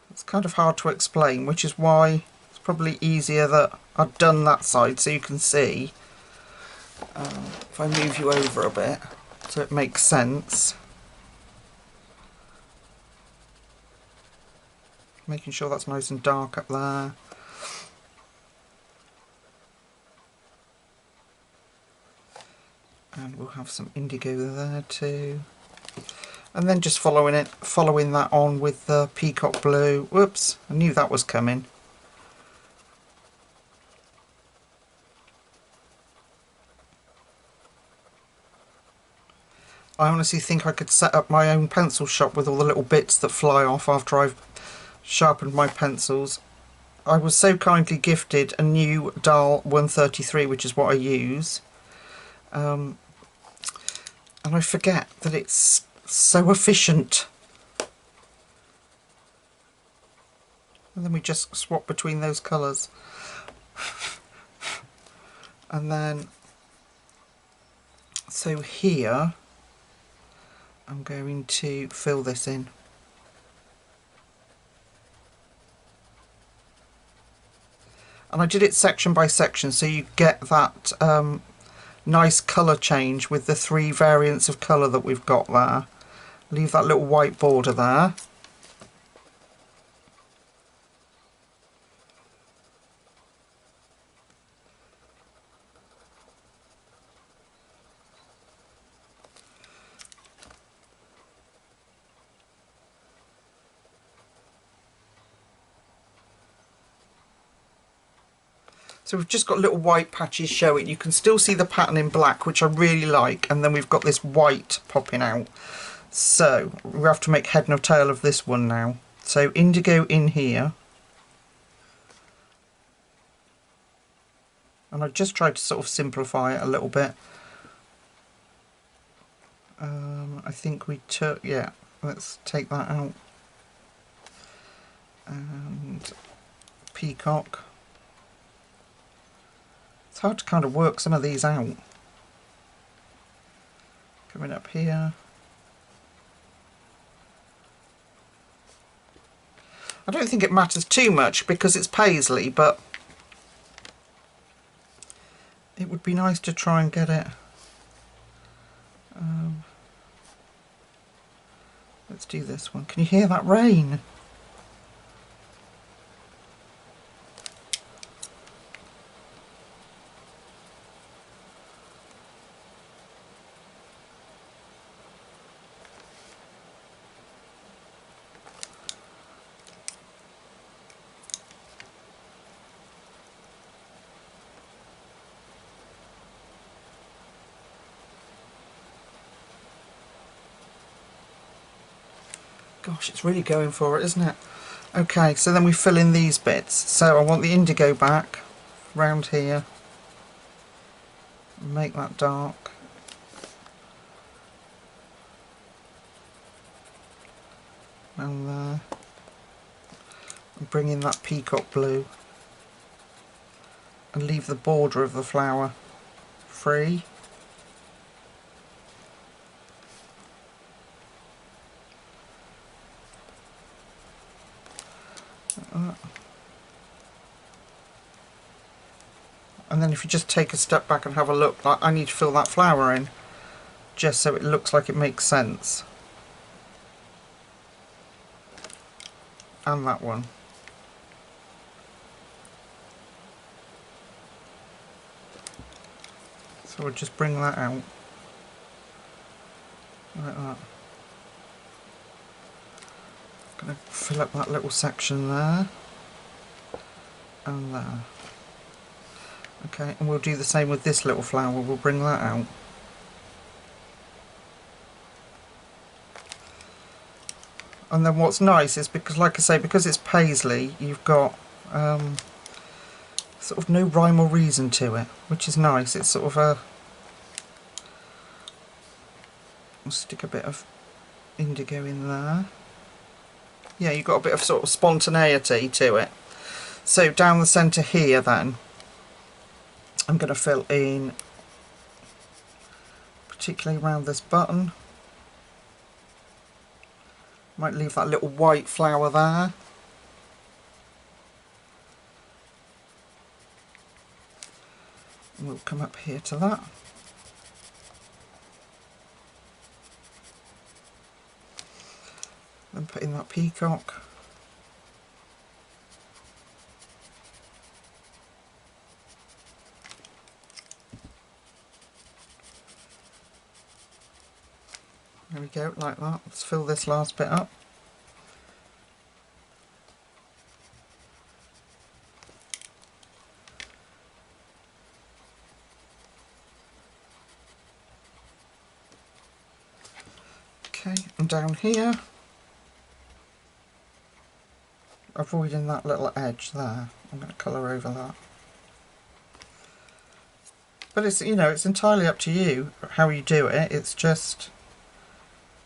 It's kind of hard to explain, which is why it's probably easier that I've done that side so you can see. If I move you over a bit so it makes sense. Making sure that's nice and dark up there. And we'll have some indigo there too. And then just following that on with the peacock blue. Whoops, I knew that was coming. I honestly think I could set up my own pencil shop with all the little bits that fly off after I've sharpened my pencils. I was so kindly gifted a new Dial 133, which is what I use. And I forget that it's so efficient. and then we just swap between those colours. And then, so here, I'm going to fill this in. And I did it section by section so you get that nice colour change with the 3 variants of colour that we've got there. Leave that little white border there. So we've just got little white patches showing. You can still see the pattern in black, which I really like, and then we've got this white popping out. So we have to make head and tail of this one now. So indigo in here. And I just tried to sort of simplify it a little bit. I think we took, yeah, let's take that out. And peacock. It's hard to kind of work some of these out. Coming up here. I don't think it matters too much because it's Paisley, but it would be nice to try and get it. Let's do this one. Can you hear that rain? Gosh, it's really going for it, isn't it? Okay, so then we fill in these bits. So I want the indigo back, round here. Make that dark. Round there. And bring in that peacock blue. And leave the border of the flower free. And then if you just take a step back and have a look, like I need to fill that flower in just so it looks like it makes sense. And that one. So we'll just bring that out like that. Gonna fill up that little section there and there. Okay, and we'll do the same with this little flower. We'll bring that out. And then what's nice is because, like I say, because it's Paisley, you've got sort of no rhyme or reason to it, which is nice. It's sort of a... I'll stick a bit of indigo in there. Yeah, you've got a bit of sort of spontaneity to it. So down the centre here then, I'm going to fill in, particularly around this button. Might leave that little white flower there. And we'll come up here to that. Then put in that peacock. There we go, like that. Let's fill this last bit up. Okay, and down here, avoiding that little edge there, I'm going to colour over that. But it's, you know, it's entirely up to you how you do it. It's just,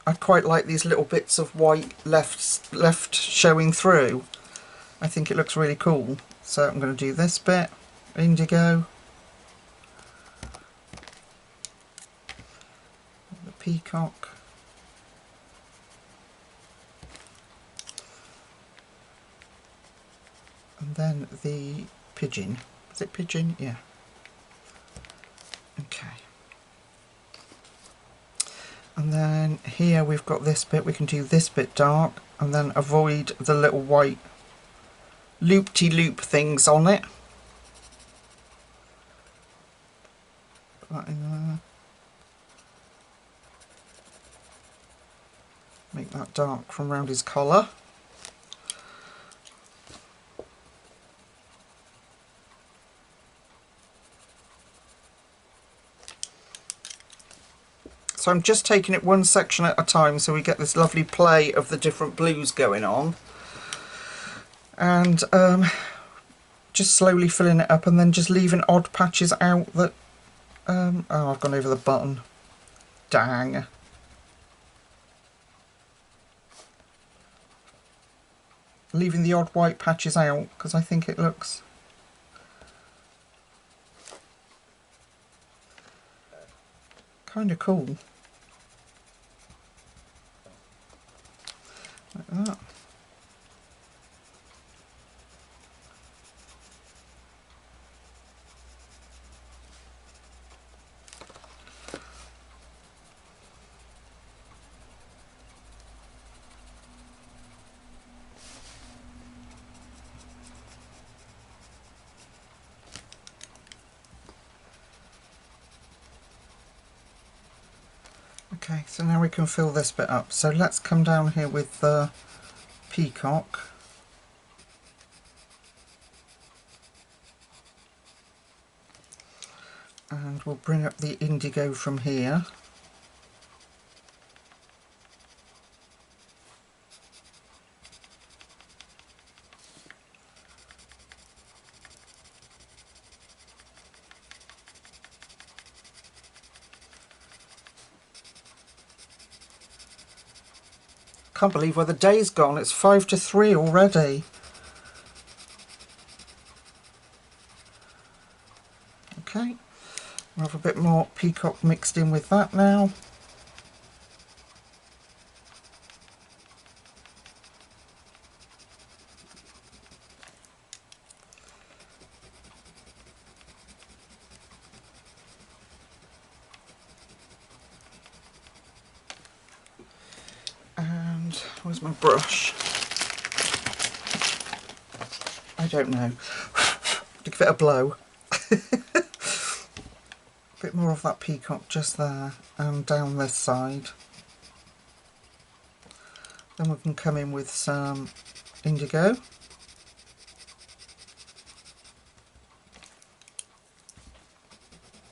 I quite like these little bits of white left showing through. I think it looks really cool. So I'm going to do this bit, indigo, the peacock, and then the pigeon. Is it pigeon? Yeah. Okay. And then here we've got this bit, we can do this bit dark and then avoid the little white loop-de-loop things on it. Put that in there. Make that dark from around his collar. So I'm just taking it one section at a time so we get this lovely play of the different blues going on. And just slowly filling it up and then just leaving odd patches out that... oh, I've gone over the button. Dang. Leaving the odd white patches out because I think it looks... kind of cool. Like that. Okay, so now we can fill this bit up. So let's come down here with the peacock. And we'll bring up the indigo from here. Can't believe where the day's gone. It's 5 to 3 already. Okay, we'll have a bit more peacock mixed in with that now. Where's my brush? I don't know. To give it a blow. A bit more of that peacock just there and down this side. Then we can come in with some indigo.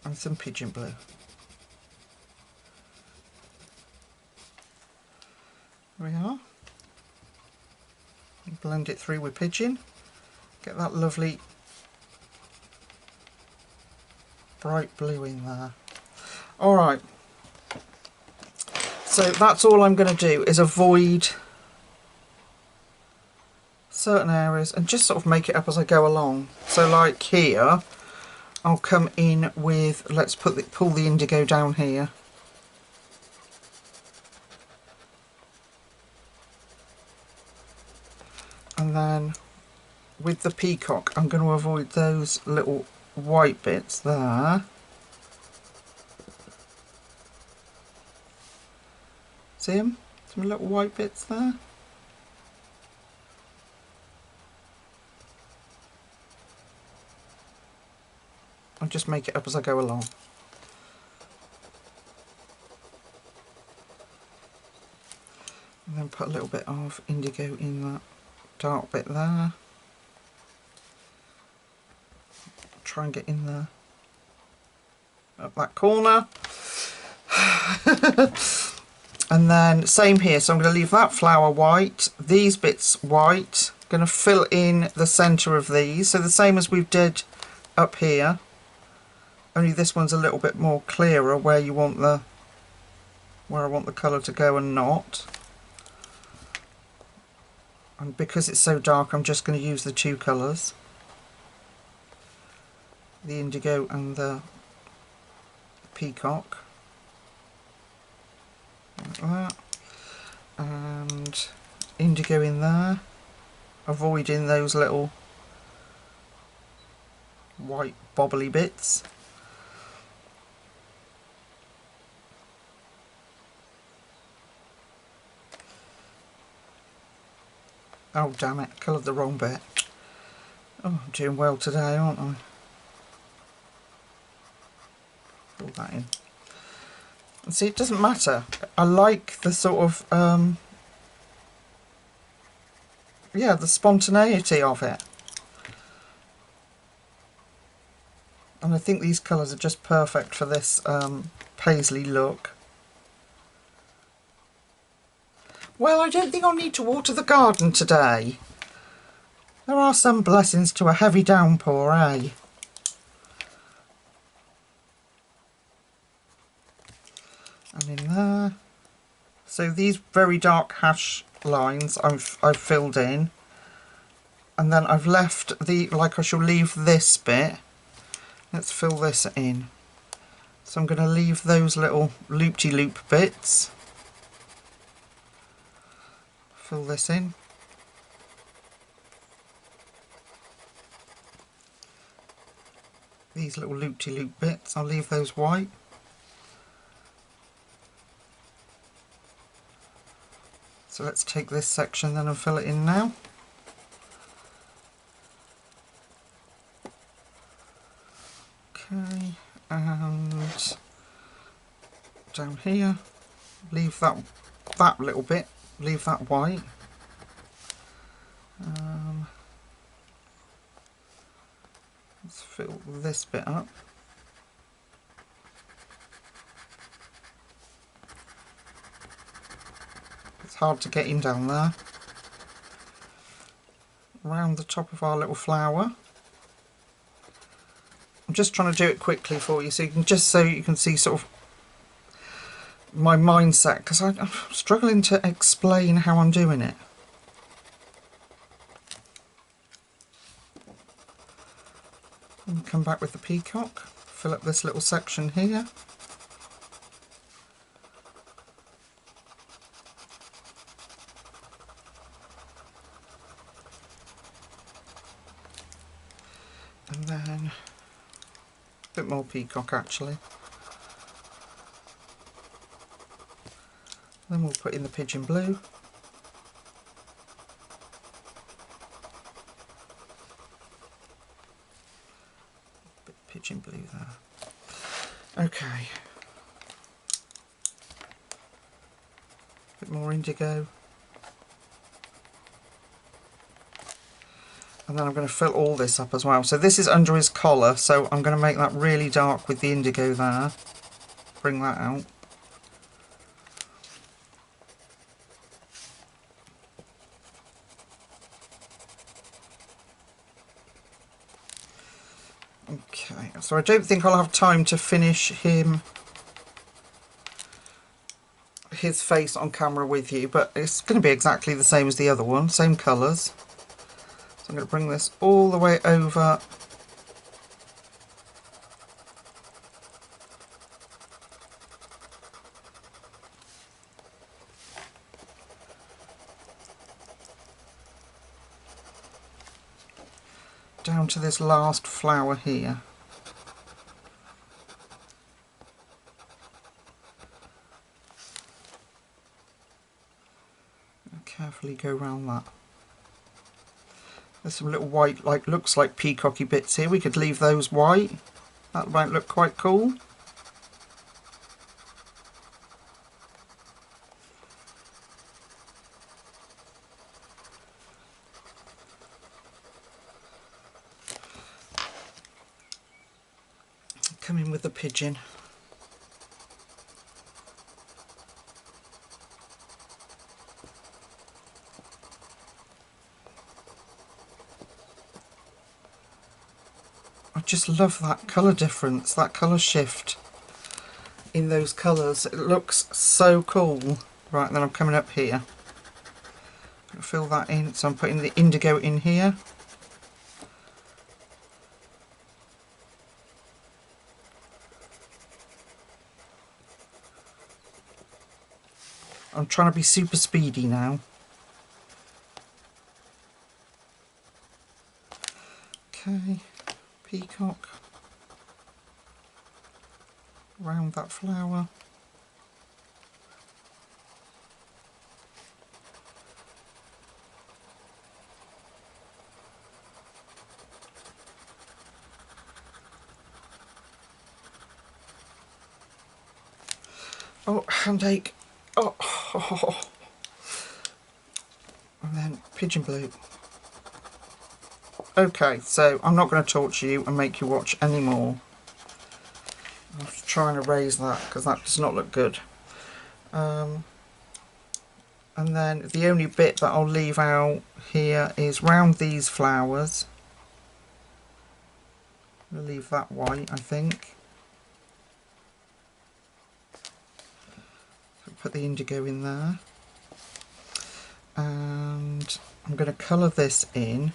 And some pigeon blue. There we are. Blend it through with pigeon. Get that lovely bright blue in there. Alright. So that's all I'm going to do is avoid certain areas and just sort of make it up as I go along. So like here, I'll come in with, let's pull the indigo down here. And then with the peacock I'm going to avoid those little white bits there. See them? Some little white bits there. I'll just make it up as I go along. And then put a little bit of indigo in that dark bit there. Try and get in there up that corner. And then same here, so I'm going to leave that flower white, these bits white, going to fill in the centre of these, so the same as we did up here, only this one's a little bit more clearer where you want the, where I want the colour to go and not. And because it's so dark, I'm just going to use the two colours, the indigo and the peacock, like that, and indigo in there, avoiding those little white bobbly bits. Oh damn it, coloured the wrong bit. Oh, I'm doing well today, aren't I? Fill that in. And see, it doesn't matter. I like the sort of, yeah, the spontaneity of it. And I think these colours are just perfect for this Paisley look. Well, I don't think I'll need to water the garden today. There are some blessings to a heavy downpour, eh? And in there. So these very dark hash lines I've filled in. And then I've left the, like I shall leave this bit. Let's fill this in. So I'm going to leave those little loop-de-loop bits. Fill this in. These little loop-de-loop bits, I'll leave those white. So let's take this section then and fill it in now. Okay, and down here, leave that little bit, leave that white. Let's fill this bit up. It's hard to get in down there. Around the top of our little flower. I'm just trying to do it quickly for you, so you can see sort of my mindset, because I'm struggling to explain how I'm doing it. And come back with the peacock, fill up this little section here. And then a bit more peacock actually. Then we'll put in the pigeon blue. Bit pigeon blue there. Okay. Bit more indigo. And then I'm going to fill all this up as well. So this is under his collar, so I'm going to make that really dark with the indigo there. Bring that out. Okay, so I don't think I'll have time to finish his face on camera with you, but it's going to be exactly the same as the other one, same colours. So I'm going to bring this all the way over down to this last flower here. And carefully go around that. There's some little white, looks like peacocky bits here. We could leave those white. That might look quite cool. Come in with the pigeon. I just love that colour difference, that colour shift in those colours. It looks so cool. Right, then I'm coming up here. Fill that in, so I'm putting the indigo in here. I'm trying to be super speedy now. Okay, peacock around that flower. Oh, handache. Oh, and then pigeon blue. Okay, so I'm not going to torture you and make you watch any more. I'll try and erase that because that does not look good. And then the only bit that I'll leave out here is round these flowers. We'll leave that white, I think. Put the indigo in there. And I'm going to colour this in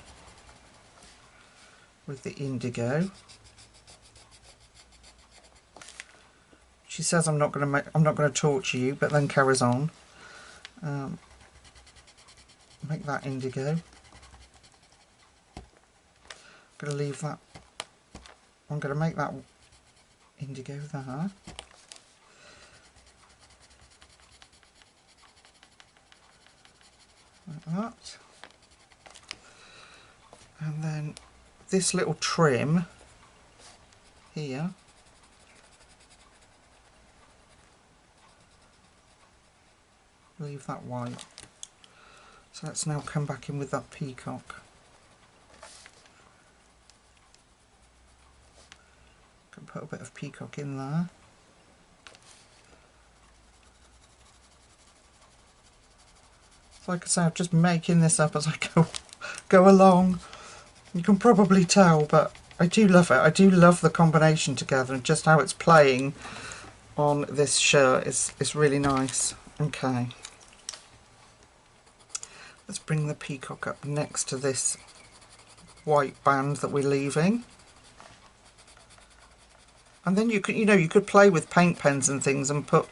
with the indigo. She says I'm not going to torture you, but then carries on. Make that indigo. I'm going to leave that. I'm going to make that indigo there. Like that. And then this little trim here, leave that white. So let's now come back in with that peacock. Can put a bit of peacock in there. Like I say, I'm just making this up as I go along. You can probably tell, but I do love it. I do love the combination together, and just how it's playing on this shirt is really nice. Okay. Let's bring the peacock up next to this white band that we're leaving. And then you could play with paint pens and things and put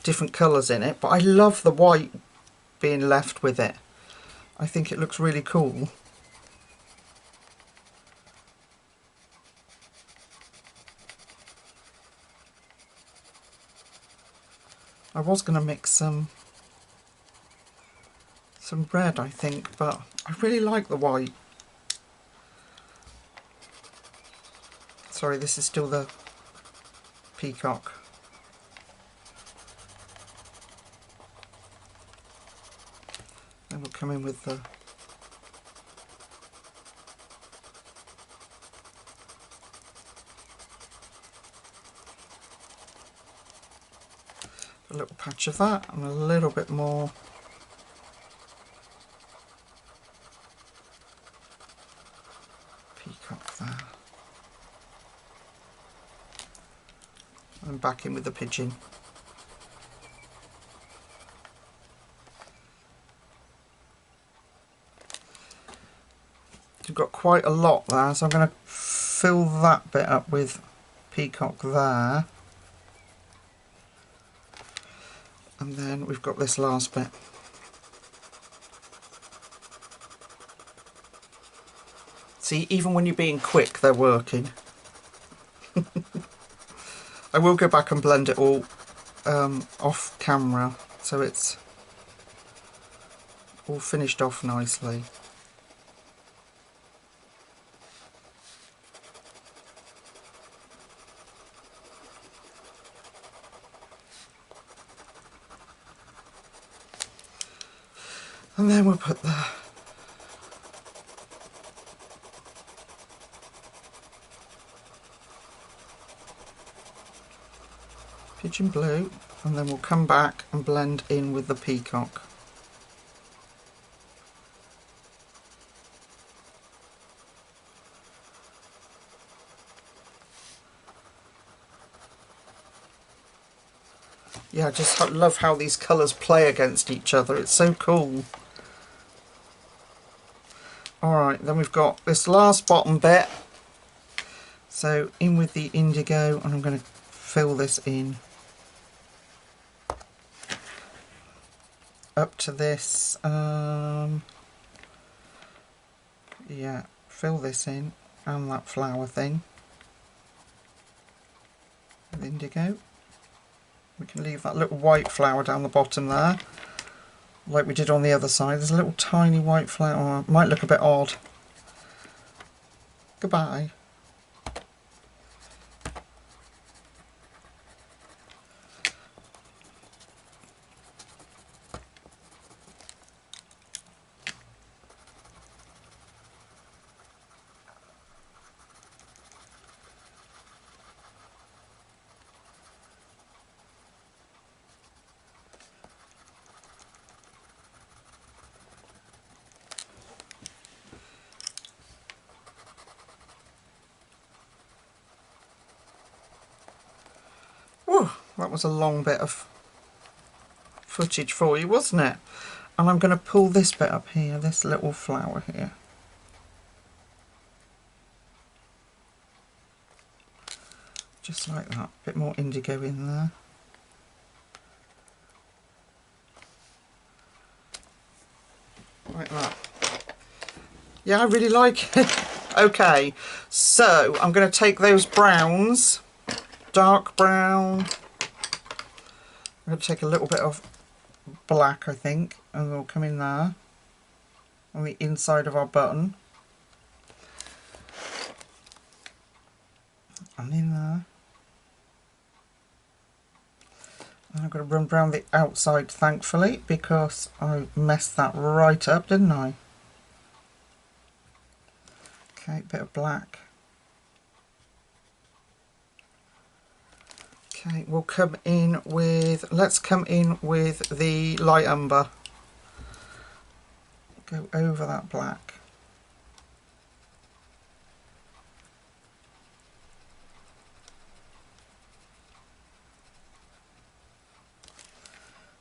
different colours in it, but I love the white being left with it. I think it looks really cool. I was going to mix some red, I think, but I really like the white. Sorry, this is still the peacock. Then we'll come in with the a little patch of that and a little bit more peacock there. And back in with the pigeon. You've got quite a lot there, so I'm going to fill that bit up with peacock there. And then we've got this last bit. See, even when you're being quick, they're working. I will go back and blend it all off camera, so it's all finished off nicely. And then we'll put the pigeon blue, and then we'll come back and blend in with the peacock. Yeah, I just love how these colours play against each other. It's so cool. Alright, then we've got this last bottom bit. So in with the indigo, and I'm going to fill this in up to this, yeah, fill this in, and that flower thing with indigo. We can leave that little white flower down the bottom there, like we did on the other side. There's a little tiny white flower. It might look a bit odd. Goodbye. Whew, that was a long bit of footage for you, wasn't it? And I'm going to pull this bit up here, this little flower here. Just like that, a bit more indigo in there. Like that. Yeah, I really like it. Okay, so I'm going to take those browns, dark brown. I'm going to take a little bit of black, I think, and we'll come in there on the inside of our button. And in there. And I'm going to run round the outside, thankfully, because I messed that right up, didn't I? Okay, bit of black. Okay, we'll come in with, let's come in with the light umber. Go over that black.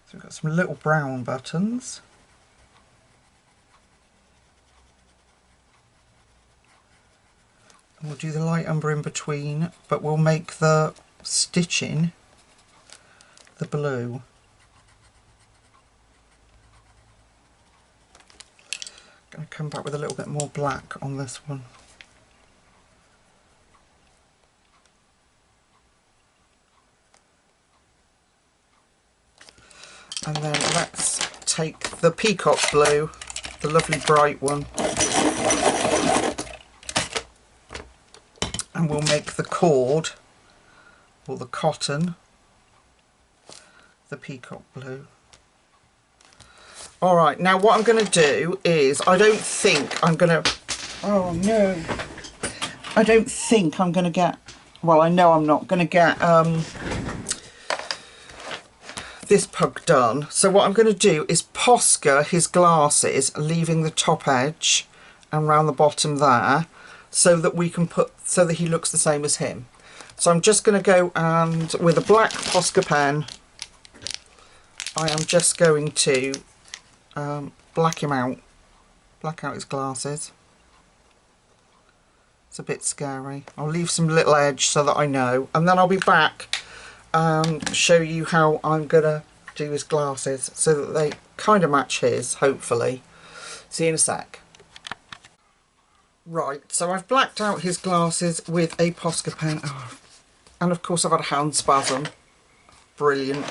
So we've got some little brown buttons. And we'll do the light umber in between, but we'll make the stitching the blue. Going to come back with a little bit more black on this one. And then let's take the peacock blue, the lovely bright one, and we'll make the cord, or the cotton, the peacock blue. Alright, now what I'm going to do is, I don't think I'm going to, oh no, I don't think I'm going to get, well, I know I'm not going to get this pug done. So what I'm going to do is Posca his glasses, leaving the top edge and round the bottom there, so that we can put, so that he looks the same as him. So I'm just going to go and, with a black Posca pen, I am just going to black him out, black out his glasses. It's a bit scary. I'll leave some little edge so that I know, and then I'll be back and show you how I'm going to do his glasses so that they kind of match his, hopefully. See you in a sec. Right, so I've blacked out his glasses with a Posca pen. Oh, and of course I've had a hand spasm. Brilliant.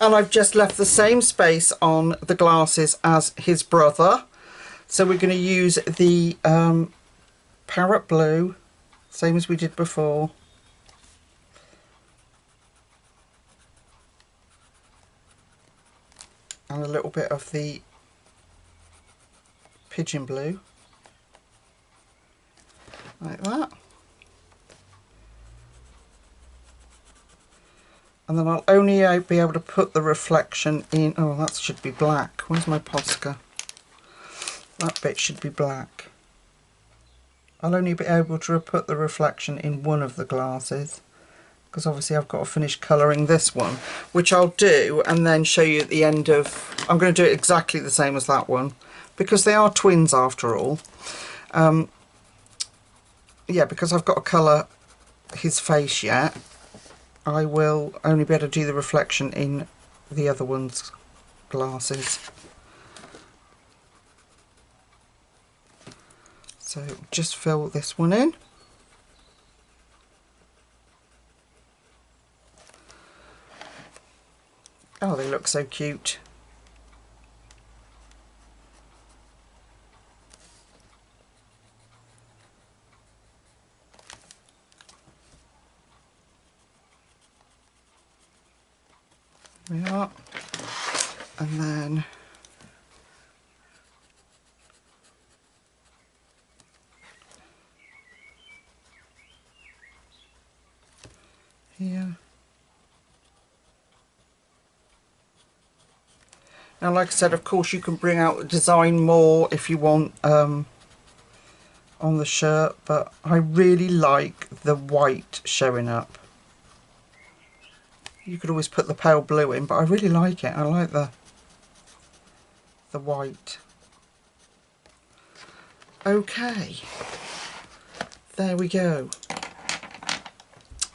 And I've just left the same space on the glasses as his brother. So we're going to use the parrot blue, same as we did before. And a little bit of the pigeon blue. Like that. And then I'll only be able to put the reflection in, oh, that should be black. Where's my Posca? That bit should be black. I'll only be able to put the reflection in one of the glasses, because obviously I've got to finish colouring this one, which I'll do and then show you at the end of, I'm going to do it exactly the same as that one, because they are twins after all. Yeah, because I've got to colour his face yet, I will only be able to do the reflection in the other one's glasses. So just fill this one in. Oh, they look so cute. There we are. And then here. Now, like I said, of course you can bring out the design more if you want on the shirt, but I really like the white showing up. You could always put the pale blue in, but I really like it. I like the white. Okay, there we go.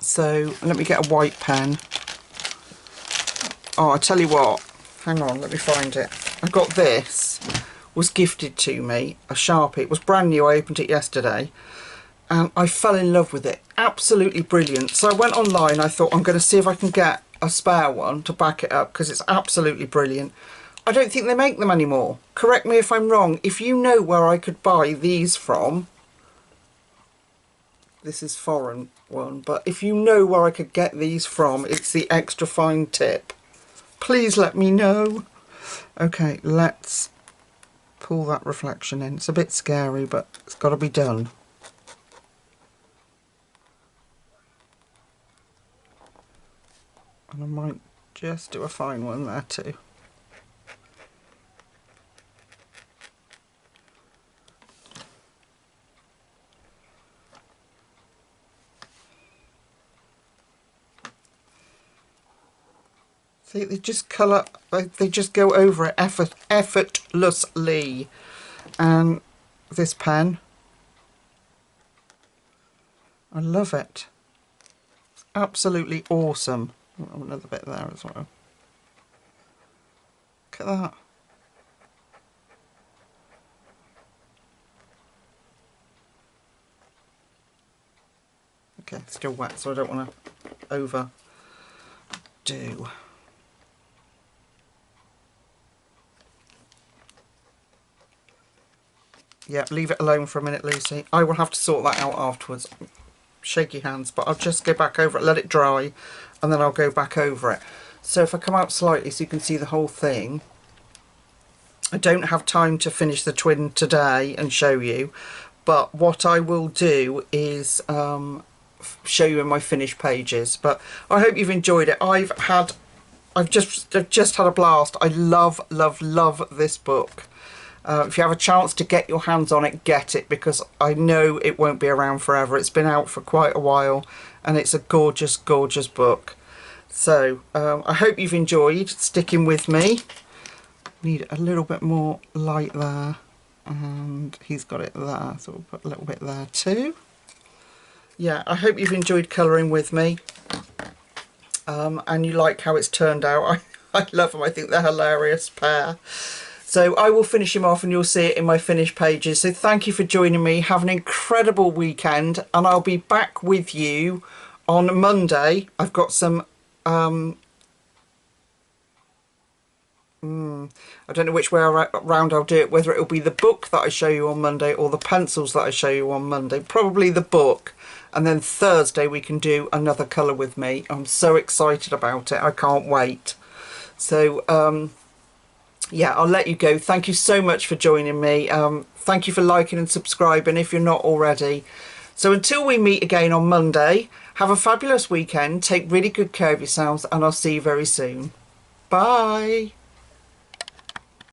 So let me get a white pen. Oh, I tell you what, hang on, let me find it. I got this, was gifted to me, a Sharpie. It was brand new, I opened it yesterday, and I fell in love with it. Absolutely brilliant. So I went online, I thought I'm going to see if I can get a spare one to back it up, because it's absolutely brilliant. I don't think they make them anymore. Correct me if I'm wrong. If you know where I could buy these from, this is foreign one, but if you know where I could get these from, it's the extra fine tip. Please let me know. Okay, let's pull that reflection in. It's a bit scary, but it's got to be done. And I might just do a fine one there too. See, they just colour, they just go over it effortlessly. And this pen, I love it. It's absolutely awesome. Oh, another bit there as well. Look at that. Okay, it's still wet, so I don't want to overdo. Yeah, leave it alone for a minute, Lucy. I will have to sort that out afterwards. Shaky hands, but I'll just go back over it, let it dry, and then I'll go back over it. So if I come out slightly so you can see the whole thing. I don't have time to finish the twin today and show you, but what I will do is show you in my finished pages. But I hope you've enjoyed it. I've just had a blast. I love this book. If you have a chance to get your hands on it, get it, because I know it won't be around forever. It's been out for quite a while, and it's a gorgeous book. So I hope you've enjoyed sticking with me. Need a little bit more light there, and he's got it there, so we'll put a little bit there too. Yeah, I hope you've enjoyed colouring with me, and you like how it's turned out. I love them. I think they're a hilarious pair. So I will finish him off and you'll see it in my finished pages. So thank you for joining me. Have an incredible weekend, and I'll be back with you on Monday. I've got some, I don't know which way around I'll do it, whether it'll be the book that I show you on Monday or the pencils that I show you on Monday. Probably the book. And then Thursday we can do another colour with me. I'm so excited about it. I can't wait. So, yeah, I'll let you go. Thank you so much for joining me. Thank you for liking and subscribing if you're not already. So until we meet again on Monday, have a fabulous weekend. Take really good care of yourselves, and I'll see you very soon. Bye.